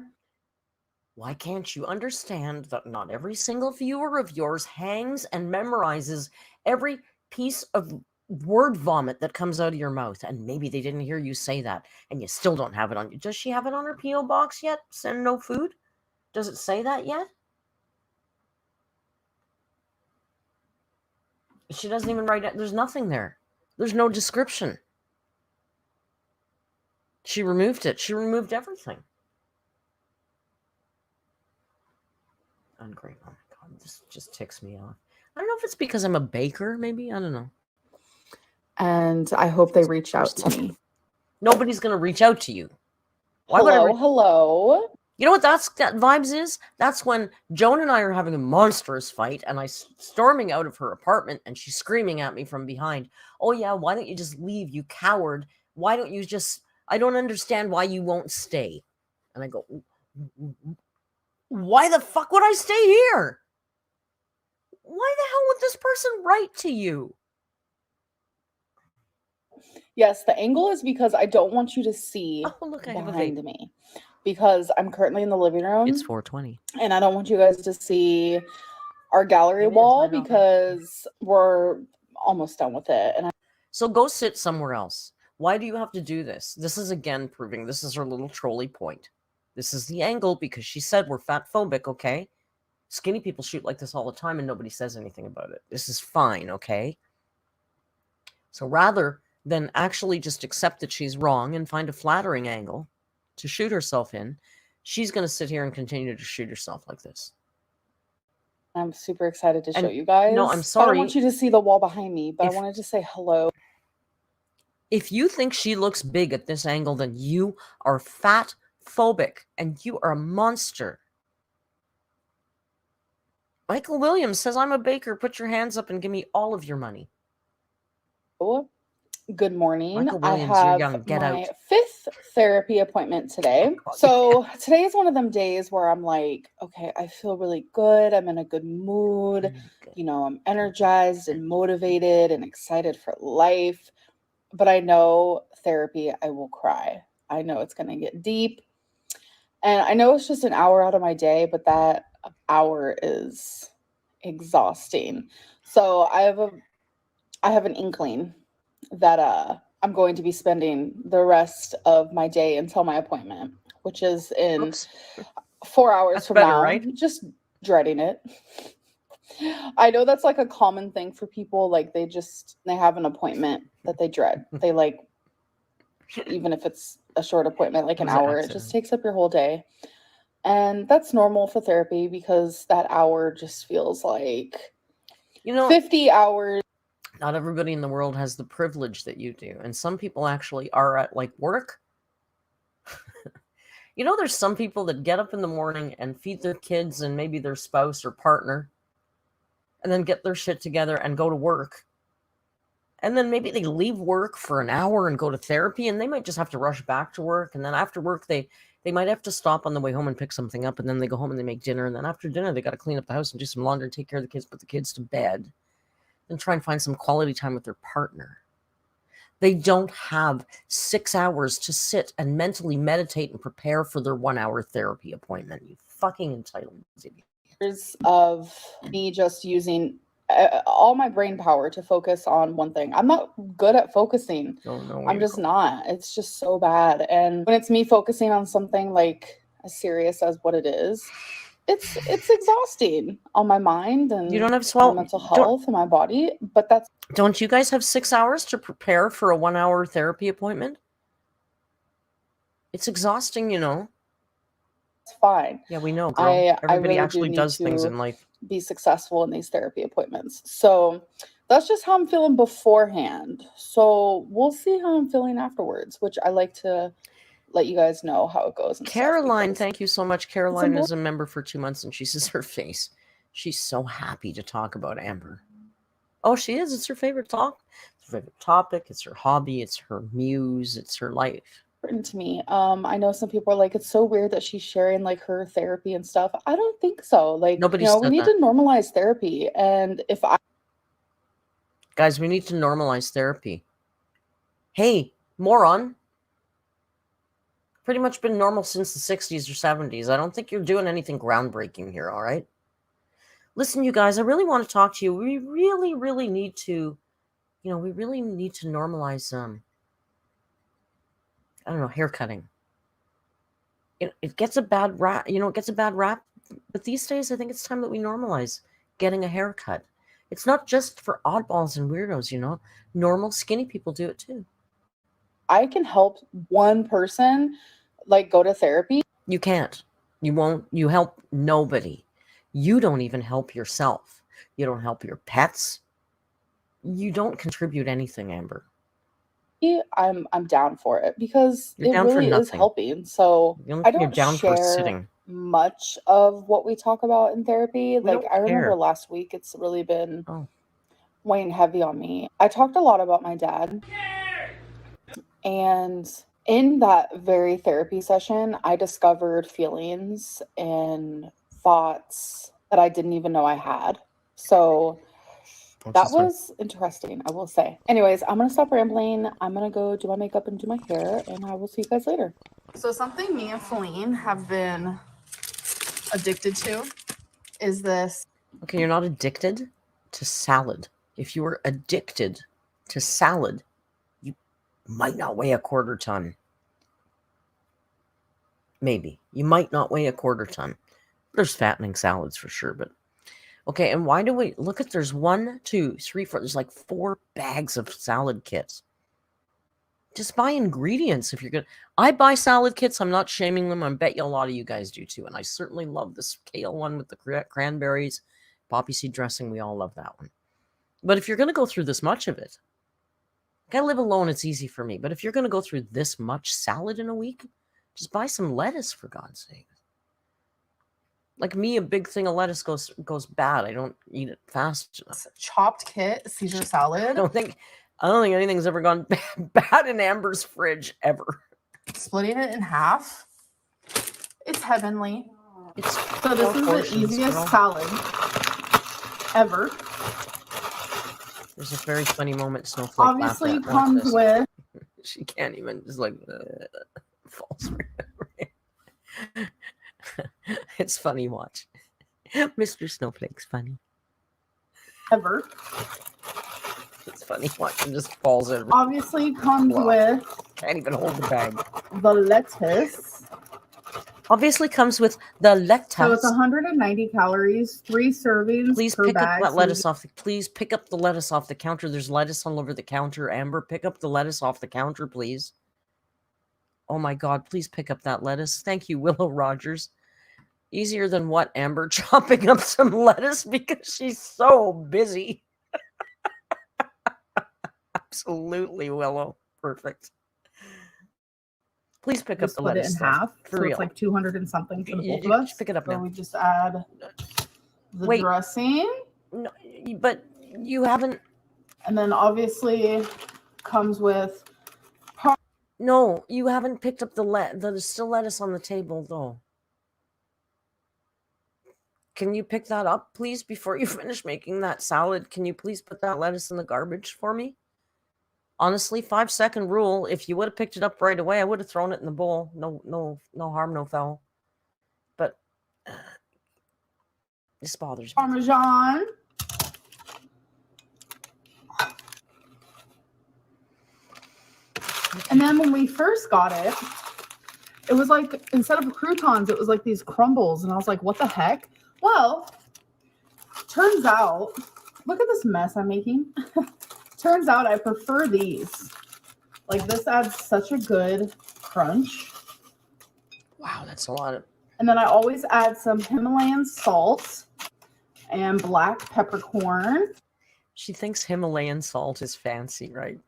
Why can't you understand that not every single viewer of yours hangs and memorizes every piece of word vomit that comes out of your mouth? And maybe they didn't hear you say that, and you still don't have it on you. Does she have it on her P.O. box yet? Send no food? Does it say that yet? She doesn't even write it. There's nothing there. There's no description. She removed it. She removed everything. Ungrateful. Oh my God, this just ticks me off. I don't know if it's because I'm a baker, maybe. I don't know. And I hope they reach out to me. Nobody's going to reach out to you. Why would I Hello. You know what that vibes is? That's when Joan and I are having a monstrous fight and I'm storming out of her apartment and she's screaming at me from behind. Oh yeah, why don't you just leave, you coward? Why don't you just... I don't understand why you won't stay. And I go, why the fuck would I stay here? Why the hell would this person write to you? Yes, the angle is because I don't want you to see Oh, look, I have a behind vape. me. Because I'm currently in the living room. It's 4:20. And I don't want you guys to see our gallery It is, wall I know that. because we're almost done with it. And So go sit somewhere else. Why do you have to do this? This is again proving this is her little trolley point. This is the angle because she said we're fat phobic, okay? Skinny people shoot like this all the time and nobody says anything about it. This is fine, okay? So rather than actually just accept that she's wrong and find a flattering angle to shoot herself in, she's going to sit here and continue to shoot herself like this. I'm super excited to show And you guys. no, I'm I don't sorry. want you to see the wall behind me, but I If- wanted to say hello. If you think she looks big at this angle, then you are fat phobic and you are a monster. Michael Williams says, I'm a baker. Put your hands up and give me all of your money. Good morning. Michael Williams, I you're have young. Get my out. 5th therapy appointment today. So today is one of them days where I'm like, okay, I feel really good. I'm in a good mood. You know, I'm energized and motivated and excited for life. But I know therapy, I will cry. I know it's going to get deep. And I know it's just an hour out of my day, but that hour is exhausting. So I have an inkling that I'm going to be spending the rest of my day until my appointment, which is in Oops. 4 hours That's from better, now. right? Just dreading it. I know that's like a common thing for people. Like they have an appointment that they dread. They like, even if it's a short appointment, like an was an hour, it accident. just takes up your whole day. And that's normal for therapy because that hour just feels like 50 hours. Not everybody in the world has the privilege that you do. And some people actually are at like work. There's some people that get up in the morning and feed their kids and maybe their spouse or partner and then get their shit together and go to work. And then maybe they leave work for an hour and go to therapy, and they might just have to rush back to work. And then after work, they might have to stop on the way home and pick something up. And then they go home and they make dinner. And then after dinner, they got to clean up the house and do some laundry, take care of the kids, put the kids to bed, and try and find some quality time with their partner. They don't have 6 hours to sit and mentally meditate and prepare for their 1 hour therapy appointment. You fucking entitled idiot. Of me just using all my brain power to focus on one thing. I'm not good at focusing. I'm just not. It's just so bad. And when it's me focusing on something like as serious as what it is, it's exhausting on my mind and you don't have my mental health and my body. But don't you guys have 6 hours to prepare for a 1 hour therapy appointment? It's exhausting, It's fine. Yeah, we know, girl. Everybody really actually does things in life. Be successful in these therapy appointments. So that's just how I'm feeling beforehand. So we'll see how I'm feeling afterwards, which I like to let you guys know how it goes. Caroline, thank you so much. Caroline is a member for 2 months and she says her face. She's so happy to talk about Amber. Oh, she is. It's her favorite talk. It's her favorite topic. It's her hobby. It's her muse. It's her life. To me, I know some people are like, it's so weird that she's sharing like her therapy and stuff. I don't think so. Like, Nobody we need to normalize therapy. And guys, we need to normalize therapy. Hey, moron. Pretty much been normal since the 60s or 70s. I don't think you're doing anything groundbreaking here, all right? Listen, you guys, I really want to talk to you. We really, really need to, we really need to normalize, I don't know, haircutting. It gets a bad rap, it gets a bad rap. But these days, I think it's time that we normalize getting a haircut. It's not just for oddballs and weirdos, Normal, skinny people do it too. I can help one person, like, go to therapy. You can't. You won't. You help nobody. You don't even help yourself. You don't help your pets. You don't contribute anything, Amber. I'm down for it because You're it really is helping. So I don't share much of what we talk about in therapy. Like, I remember last week, it's really been weighing heavy on me. I talked a lot about my dad. And in that very therapy session, I discovered feelings and thoughts that I didn't even know I had. So that was interesting, I will say. Anyways, I'm going to stop rambling. I'm going to go do my makeup and do my hair, and I will see you guys later. So something me and Feline have been addicted to is this. Okay, you're not addicted to salad. If you were addicted to salad, you might not weigh a quarter ton. Maybe. You might not weigh a quarter ton. There's fattening salads for sure, but okay, and why do we look at there's 1, 2, 3, 4, there's like 4 bags of salad kits. Just buy ingredients if you're good. I buy salad kits. I'm not shaming them. I bet you a lot of you guys do too. And I certainly love this kale one with the cranberries, poppy seed dressing. We all love that one. But if you're going to go through this much of it, I live alone. It's easy for me. But if you're going to go through this much salad in a week, just buy some lettuce for God's sake. Like me, a big thing of lettuce goes bad. I don't eat it fast enough. Chopped kit Caesar salad. I don't think anything's ever gone bad in Amber's fridge ever. Splitting it in half. It's heavenly. So this is the easiest salad ever. There's a very funny moment. Snowflake obviously comes with. She can't even just like false. It's funny. Watch, Mr. Snowflake's funny. Ever. It's funny. Watch him just falls in. Obviously comes with. Can't even hold the bag. The lettuce. Obviously comes with the lettuce. So it's 190 calories, 3 servings. Please per pick bag. up that lettuce off. Please pick up the lettuce off the counter. There's lettuce all over the counter. Amber, pick up the lettuce off the counter, please. Oh my God! Please pick up that lettuce. Thank you, Willow Rogers. Easier than what, Amber? Chopping up some lettuce because she's so busy. Absolutely, Willow. Perfect. Please pick up the lettuce. Split it in half. For so real. It's like 200 and something for the both of us. Pick it up so now. we just add the dressing. No, but you haven't. And then obviously comes with. No, you haven't picked up the there's still lettuce on the table though. Can you pick that up, please, before you finish making that salad? Can you please put that lettuce in the garbage for me? Honestly, 5-second rule. If you would have picked it up right away, I would have thrown it in the bowl. No harm, no foul. But this bothers me. Parmesan. And then when we first got it, it was like, instead of croutons, it was like these crumbles. And I was like, what the heck? Well, turns out, look at this mess I'm making. Turns out I prefer these. Like this adds such a good crunch. Wow, that's a lot of. And then I always add some Himalayan salt and black peppercorn. She thinks Himalayan salt is fancy, right?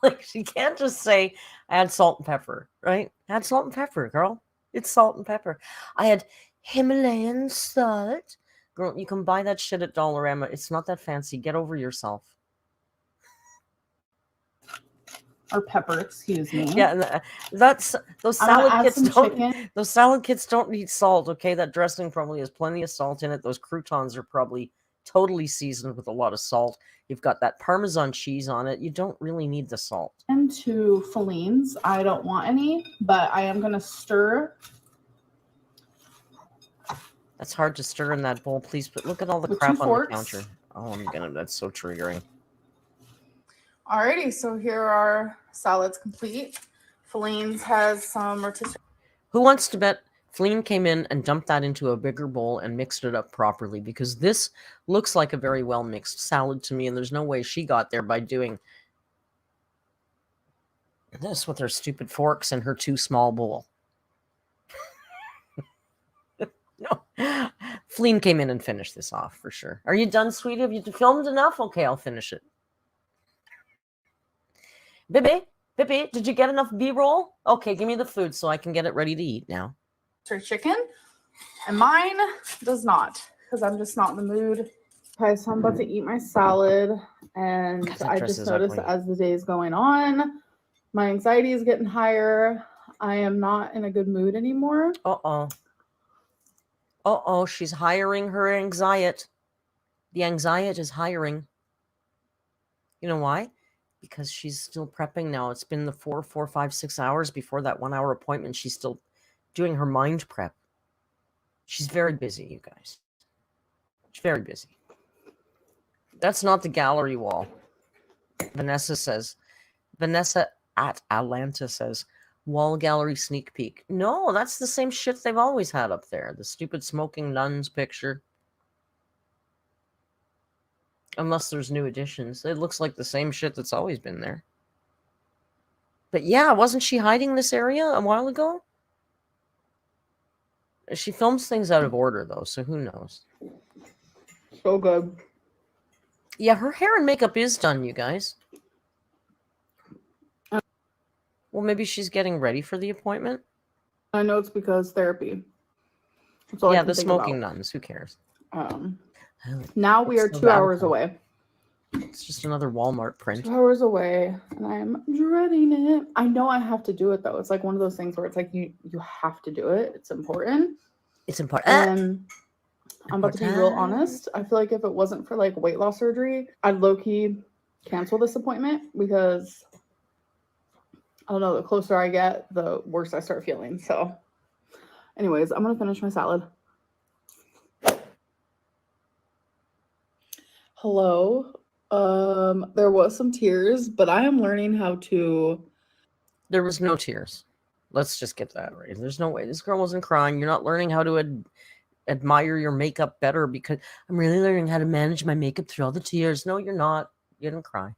Like she can't just say add salt and pepper, right? Add salt and pepper, girl. It's salt and pepper. I had Himalayan salt. Girl, you can buy that shit at Dollarama. It's not that fancy. Get over yourself. Or pepper, excuse me. Yeah, that's those salad kits don't. Those salad kits don't need salt. Okay, that dressing probably has plenty of salt in it. Those croutons are probably totally seasoned with a lot of salt. You've got that Parmesan cheese on it. You don't really need the salt. And 2 fillets. I don't want any, but I am going to stir. That's hard to stir in that bowl, please. But look at all the With crap 2 on forks. the counter. Oh, I'm gonna. That's so triggering. Alrighty, so here are salads complete. Fillets has some rotisserie. Who wants to bet Fleen came in and dumped that into a bigger bowl and mixed it up properly? Because this looks like a very well mixed salad to me, and there's no way she got there by doing this with her stupid forks and her too small bowl. No. Fleen came in and finished this off for sure. Are you done, sweetie? Have you filmed enough? Okay, I'll finish it. Bibi, did you get enough B-roll? Okay, give me the food so I can get it ready to eat now. Chicken, and mine does not, because I'm just not in the mood. Okay, so I'm about to eat my salad, and God, I just noticed as the day is going on, my anxiety is getting higher. I am not in a good mood anymore. Uh-oh, she's hiring her anxiety. The anxiety is hiring. You know why? Because she's still prepping now. It's been the 4, 5, 6 hours before that 1-hour appointment. She's still doing her mind prep. She's very busy, you guys. She's very busy. That's not the gallery wall. Vanessa at Atlanta says, wall gallery sneak peek. No, that's the same shit they've always had up there. The stupid smoking nuns picture. Unless there's new additions. It looks like the same shit that's always been there. But yeah, wasn't she hiding this area a while ago? She films things out of order, though, so who knows? So good. Yeah, her hair and makeup is done, you guys. Well, maybe she's getting ready for the appointment. I know it's because therapy. That's all I Yeah, can the think smoking about. nuns. Who cares? Now we are What's so 2 bad hours about it? away. It's just another Walmart print. 2 hours away, and I'm dreading it. I know I have to do it though. It's like one of those things where it's like you have to do it. It's important. It's important. And I'm about to be real honest. I feel like if it wasn't for like weight loss surgery, I'd low-key cancel this appointment because I don't know, the closer I get, the worse I start feeling. So anyways, I'm gonna finish my salad. Hello. There was some tears, but I am learning how to. There was no tears. Let's just get that right. There's no way. This girl wasn't crying. You're not learning how to admire your makeup better because I'm really learning how to manage my makeup through all the tears. No, you're not. You didn't cry.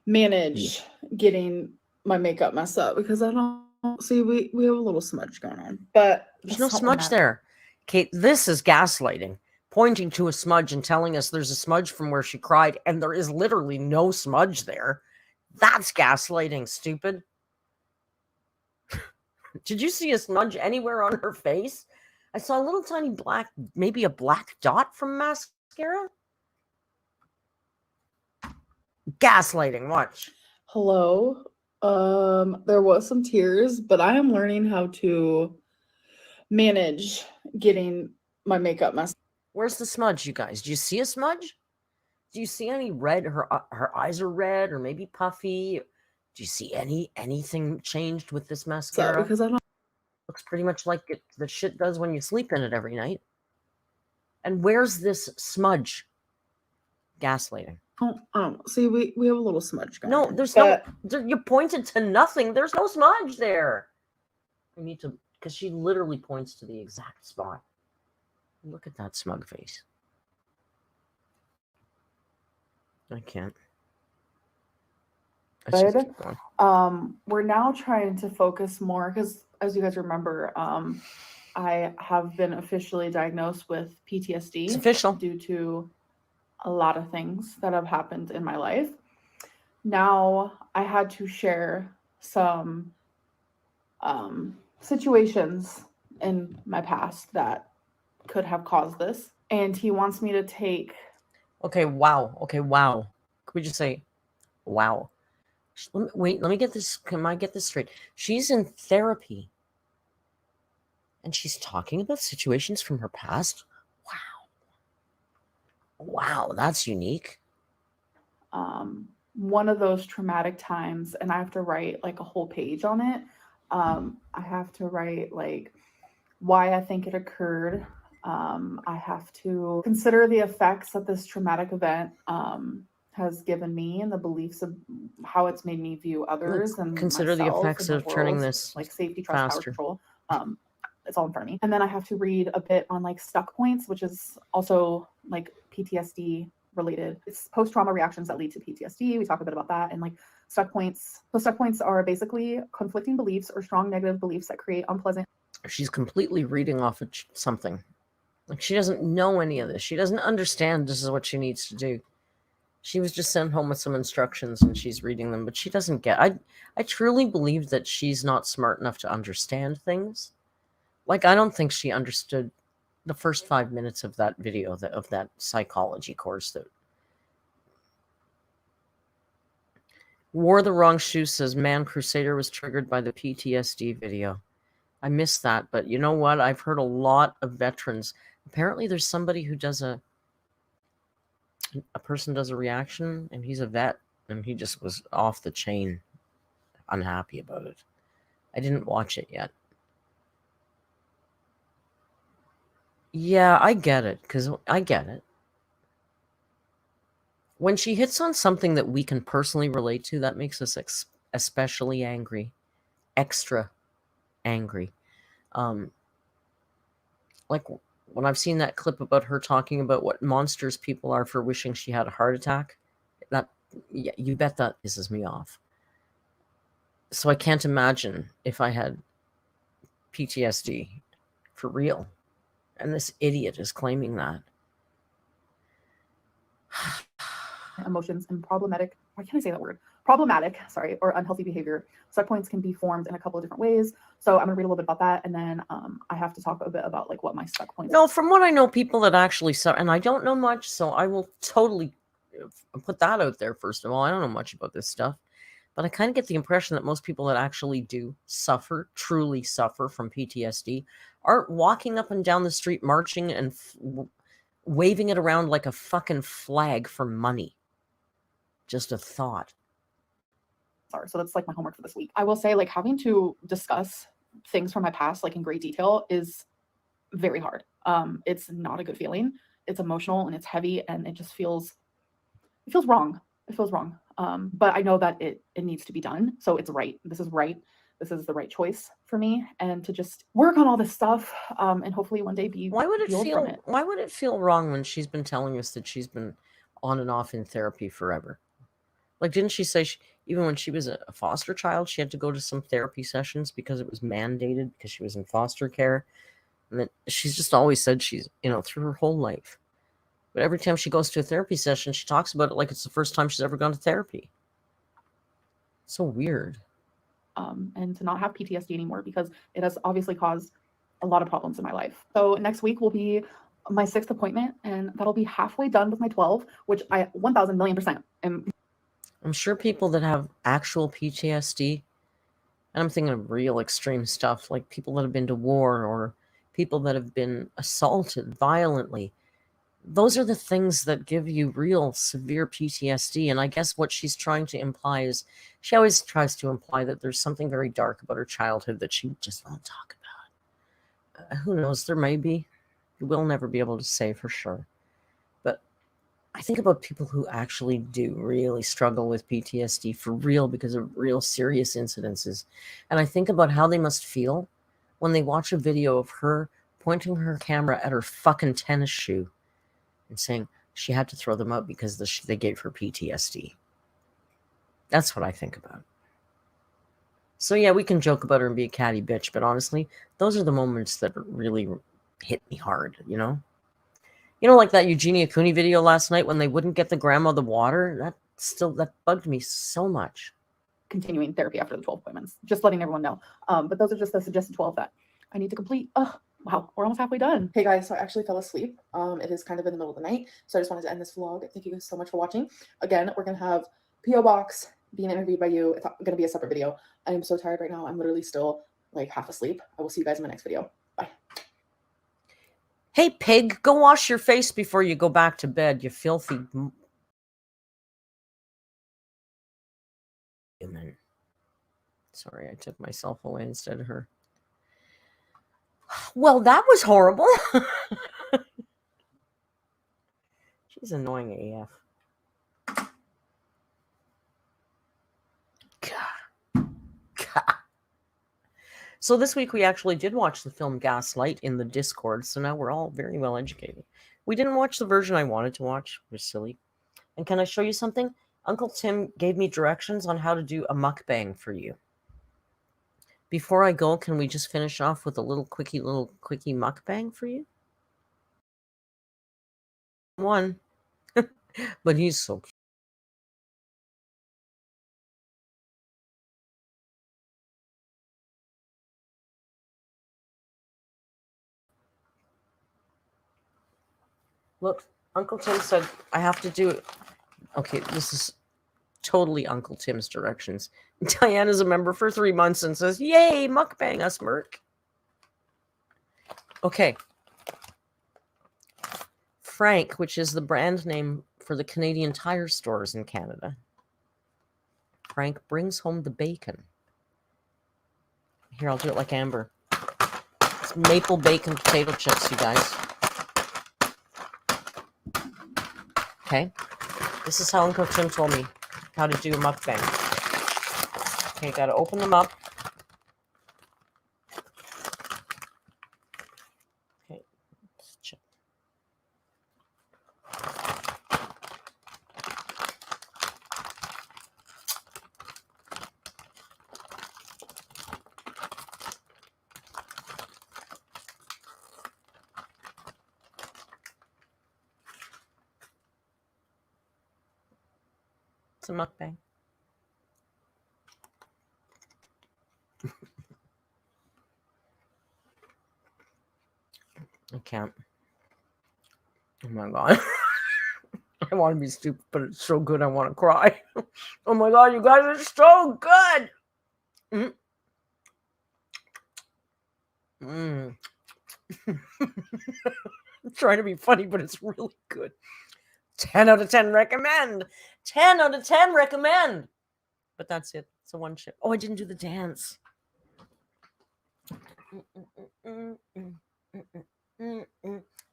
Manage getting my makeup messed up because I don't see we have a little smudge going on, but There's no smudge there. Kate, this is gaslighting. Pointing to a smudge and telling us there's a smudge from where she cried, and there is literally no smudge there. That's gaslighting, stupid. Did you see a smudge anywhere on her face? I saw a little tiny black, maybe a black dot from mascara. Gaslighting, watch. Hello. There was some tears, but I am learning how to manage getting my makeup messed. Where's the smudge, you guys? Do you see a smudge? Do you see any red? Her eyes are red or maybe puffy. Do you see anything changed with this mascara? Because I don't. Looks pretty much like the shit does when you sleep in it every night. And where's this smudge? Gaslighting. Oh, see, we have a little smudge going No, on, there's but no. You pointed to nothing. There's no smudge there. I need to, because she literally points to the exact spot. Look at that smug face. I can't. Let's just keep going. We're now trying to focus more because, as you guys remember, I have been officially diagnosed with PTSD. It's official. Due to a lot of things that have happened in my life. Now I had to share some situations in my past that could have caused this. And he wants me to take. Okay, wow. Okay, wow. Could we just say, wow? Wait, let me get this. Can I get this straight? She's in therapy. And she's talking about situations from her past? Wow. Wow, that's unique. One of those traumatic times, and I have to write like a whole page on it. I have to write like why I think it occurred. I have to consider the effects that this traumatic event has given me and the beliefs of how it's made me view others and consider the effects of turning this like safety, trust, faster. power, control. It's all in front of me. And then I have to read a bit on like stuck points, which is also like PTSD related. It's post-trauma reactions that lead to PTSD. We talk a bit about that. And like stuck points. So stuck points are basically conflicting beliefs or strong negative beliefs that create unpleasant. She's completely reading off of something. Like she doesn't know any of this. She doesn't understand this is what she needs to do. She was just sent home with some instructions and she's reading them, but she doesn't get. I truly believe that she's not smart enough to understand things. Like, I don't think she understood the first 5 minutes of that video, of that psychology course. That Wore the Wrong Shoe says, Man Crusader was triggered by the PTSD video. I missed that, but you know what? I've heard a lot of veterans. Apparently there's somebody who does a person does a reaction, and he's a vet, and he just was off the chain unhappy about it. I didn't watch it yet. Yeah, I get it, because I get it. When she hits on something that we can personally relate to, that makes us especially angry, extra angry. Like when I've seen that clip about her talking about what monsters people are for wishing she had a heart attack, that, yeah, you bet that pisses me off. So I can't imagine if I had PTSD for real. And this idiot is claiming that. Emotions and problematic, why can't I say that word? Problematic, sorry, or unhealthy behavior. Stuck points can be formed in a couple of different ways. So I'm gonna read a little bit about that, and then I have to talk a bit about like what my stuck points. No, from what I know, people that actually suffer, and I don't know much, so I will totally put that out there. First of all, I don't know much about this stuff, but I kind of get the impression that most people that actually do suffer, truly suffer from PTSD, aren't walking up and down the street marching and waving it around like a fucking flag for money. Just a thought. So that's like my homework for this week. I will say, like, having to discuss things from my past like in great detail is very hard. It's not a good feeling. It's emotional and it's heavy, and it just feels wrong. It feels wrong. But I know that it needs to be done. So it's right. This is right. This is the right choice for me, and to just work on all this stuff, and hopefully one day be Why would it healed feel from it. why would it feel wrong when she's been telling us that she's been on and off in therapy forever? Like, didn't she say even when she was a foster child, she had to go to some therapy sessions because it was mandated because she was in foster care? And that she's just always said she's, through her whole life. But every time she goes to a therapy session, she talks about it like it's the first time she's ever gone to therapy. So weird. And to not have PTSD anymore, because it has obviously caused a lot of problems in my life. So next week will be my 6th appointment, and that'll be halfway done with my 12, which I 1,000,000,000% am. I'm sure people that have actual PTSD, and I'm thinking of real extreme stuff, like people that have been to war or people that have been assaulted violently, those are the things that give you real severe PTSD. And I guess what she's trying to imply is, she always tries to imply that there's something very dark about her childhood that she just won't talk about. Who knows? There may be. We'll never be able to say for sure. But I think about people who actually do really struggle with PTSD for real because of real serious incidences. And I think about how they must feel when they watch a video of her pointing her camera at her fucking tennis shoe and saying she had to throw them out because they gave her PTSD. That's what I think about. So yeah, we can joke about her and be a catty bitch, but honestly, those are the moments that really hit me hard, like that Eugenia Cooney video last night when they wouldn't get the grandma the water. That bugged me so much. Continuing therapy after the 12 appointments, just letting everyone know. But those are just the suggested 12 that I need to complete. Oh, wow, we're almost halfway done. Hey guys, so I actually fell asleep. It is kind of in the middle of the night, so I just wanted to end this vlog. Thank you guys so much for watching. Again, we're gonna have P.O. Box being interviewed by you. It's gonna be a separate video. I am so tired right now. I'm literally still like half asleep. I will see you guys in my next video. Bye. Hey pig, go wash your face before you go back to bed, you filthy human. Sorry, I took myself away instead of her. Well, that was horrible. She's annoying AF. God. So this week we actually did watch the film Gaslight in the Discord, so now we're all very well educated. We didn't watch the version I wanted to watch. It was silly. And can I show you something? Uncle Tim gave me directions on how to do a mukbang for you. Before I go, can we just finish off with a little quickie mukbang for you? One. But he's so cute. Look, Uncle Tim said I have to do it. Okay, this is totally Uncle Tim's directions. Diana's a member for 3 months and says, yay, mukbang us, Merc. Okay. Frank, which is the brand name for the Canadian Tire stores in Canada. Frank brings home the bacon. Here, I'll do it like Amber. It's maple bacon potato chips, you guys. Okay. This is how Uncle Tim told me how to do a mukbang. Okay, gotta open them up. Okay, let's check. It's a mukbang. I can't. Oh my god. I want to be stupid, but it's so good I want to cry. Oh my god, you guys are so good. Mm. Mm. I'm trying to be funny, but it's really good. 10 out of 10 recommend. 10 out of 10 recommend. But that's it. It's a one chip. Oh, I didn't do the dance.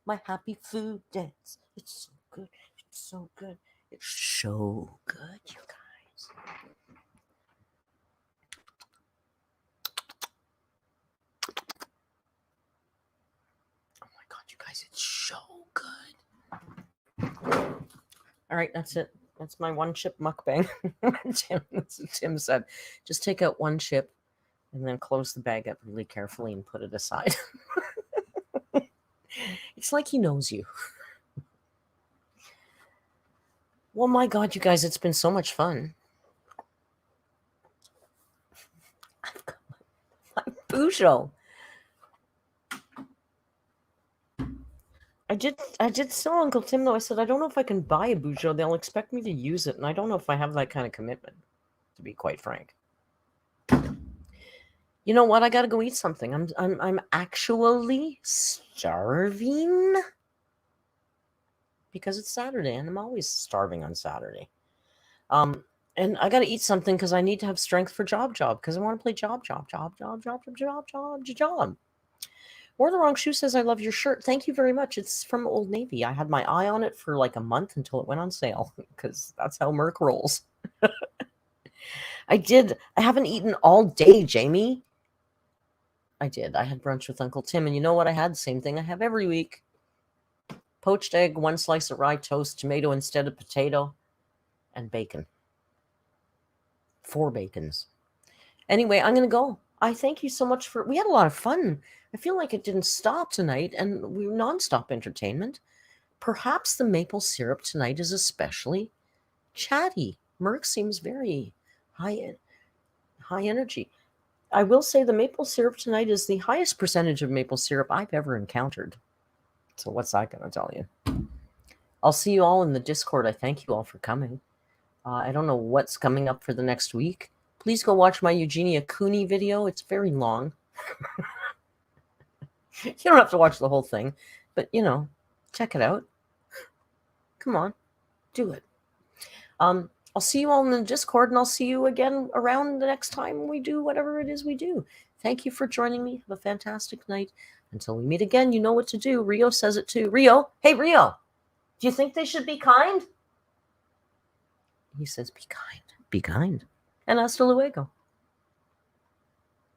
My happy food dance. It's so good. It's so good. It's so good, you guys. Oh my god, you guys, it's so good. All right, that's it. That's my one chip mukbang. Tim said, just take out one chip and then close the bag up really carefully and put it aside. It's like he knows you. Well, my God, you guys, it's been so much fun. I've got my Peugeot. I did tell Uncle Tim, though. I said, I don't know if I can buy a Peugeot. They'll expect me to use it, and I don't know if I have that kind of commitment, to be quite frank. You know what? I got to go eat something. I'm actually starving because it's Saturday, and I'm always starving on Saturday. And I got to eat something because I need to have strength for job because I want to play job. Wore the wrong shoe says, I love your shirt. Thank you very much. It's from Old Navy. I had my eye on it for like a month until it went on sale because that's how Merc rolls. I haven't eaten all day, Jamie. I did. I had brunch with Uncle Tim, and you know what I had? Same thing I have every week. Poached egg, 1 slice of rye toast, tomato instead of potato, and bacon. 4 bacons. Anyway, I'm going to go. I thank you so much we had a lot of fun. I feel like it didn't stop tonight, and we were nonstop entertainment. Perhaps the maple syrup tonight is especially chatty. Merc seems very high energy. I will say the maple syrup tonight is the highest percentage of maple syrup I've ever encountered. So what's that going to tell you? I'll see you all in the Discord. I thank you all for coming. I don't know what's coming up for the next week. Please go watch my Eugenia Cooney video. It's very long. You don't have to watch the whole thing, but, check it out. Come on, do it. I'll see you all in the Discord, and I'll see you again around the next time we do whatever it is we do. Thank you for joining me. Have a fantastic night. Until we meet again, you know what to do. Rio says it too. Rio, hey, Rio, do you think they should be kind? He says, be kind. Be kind. And hasta luego.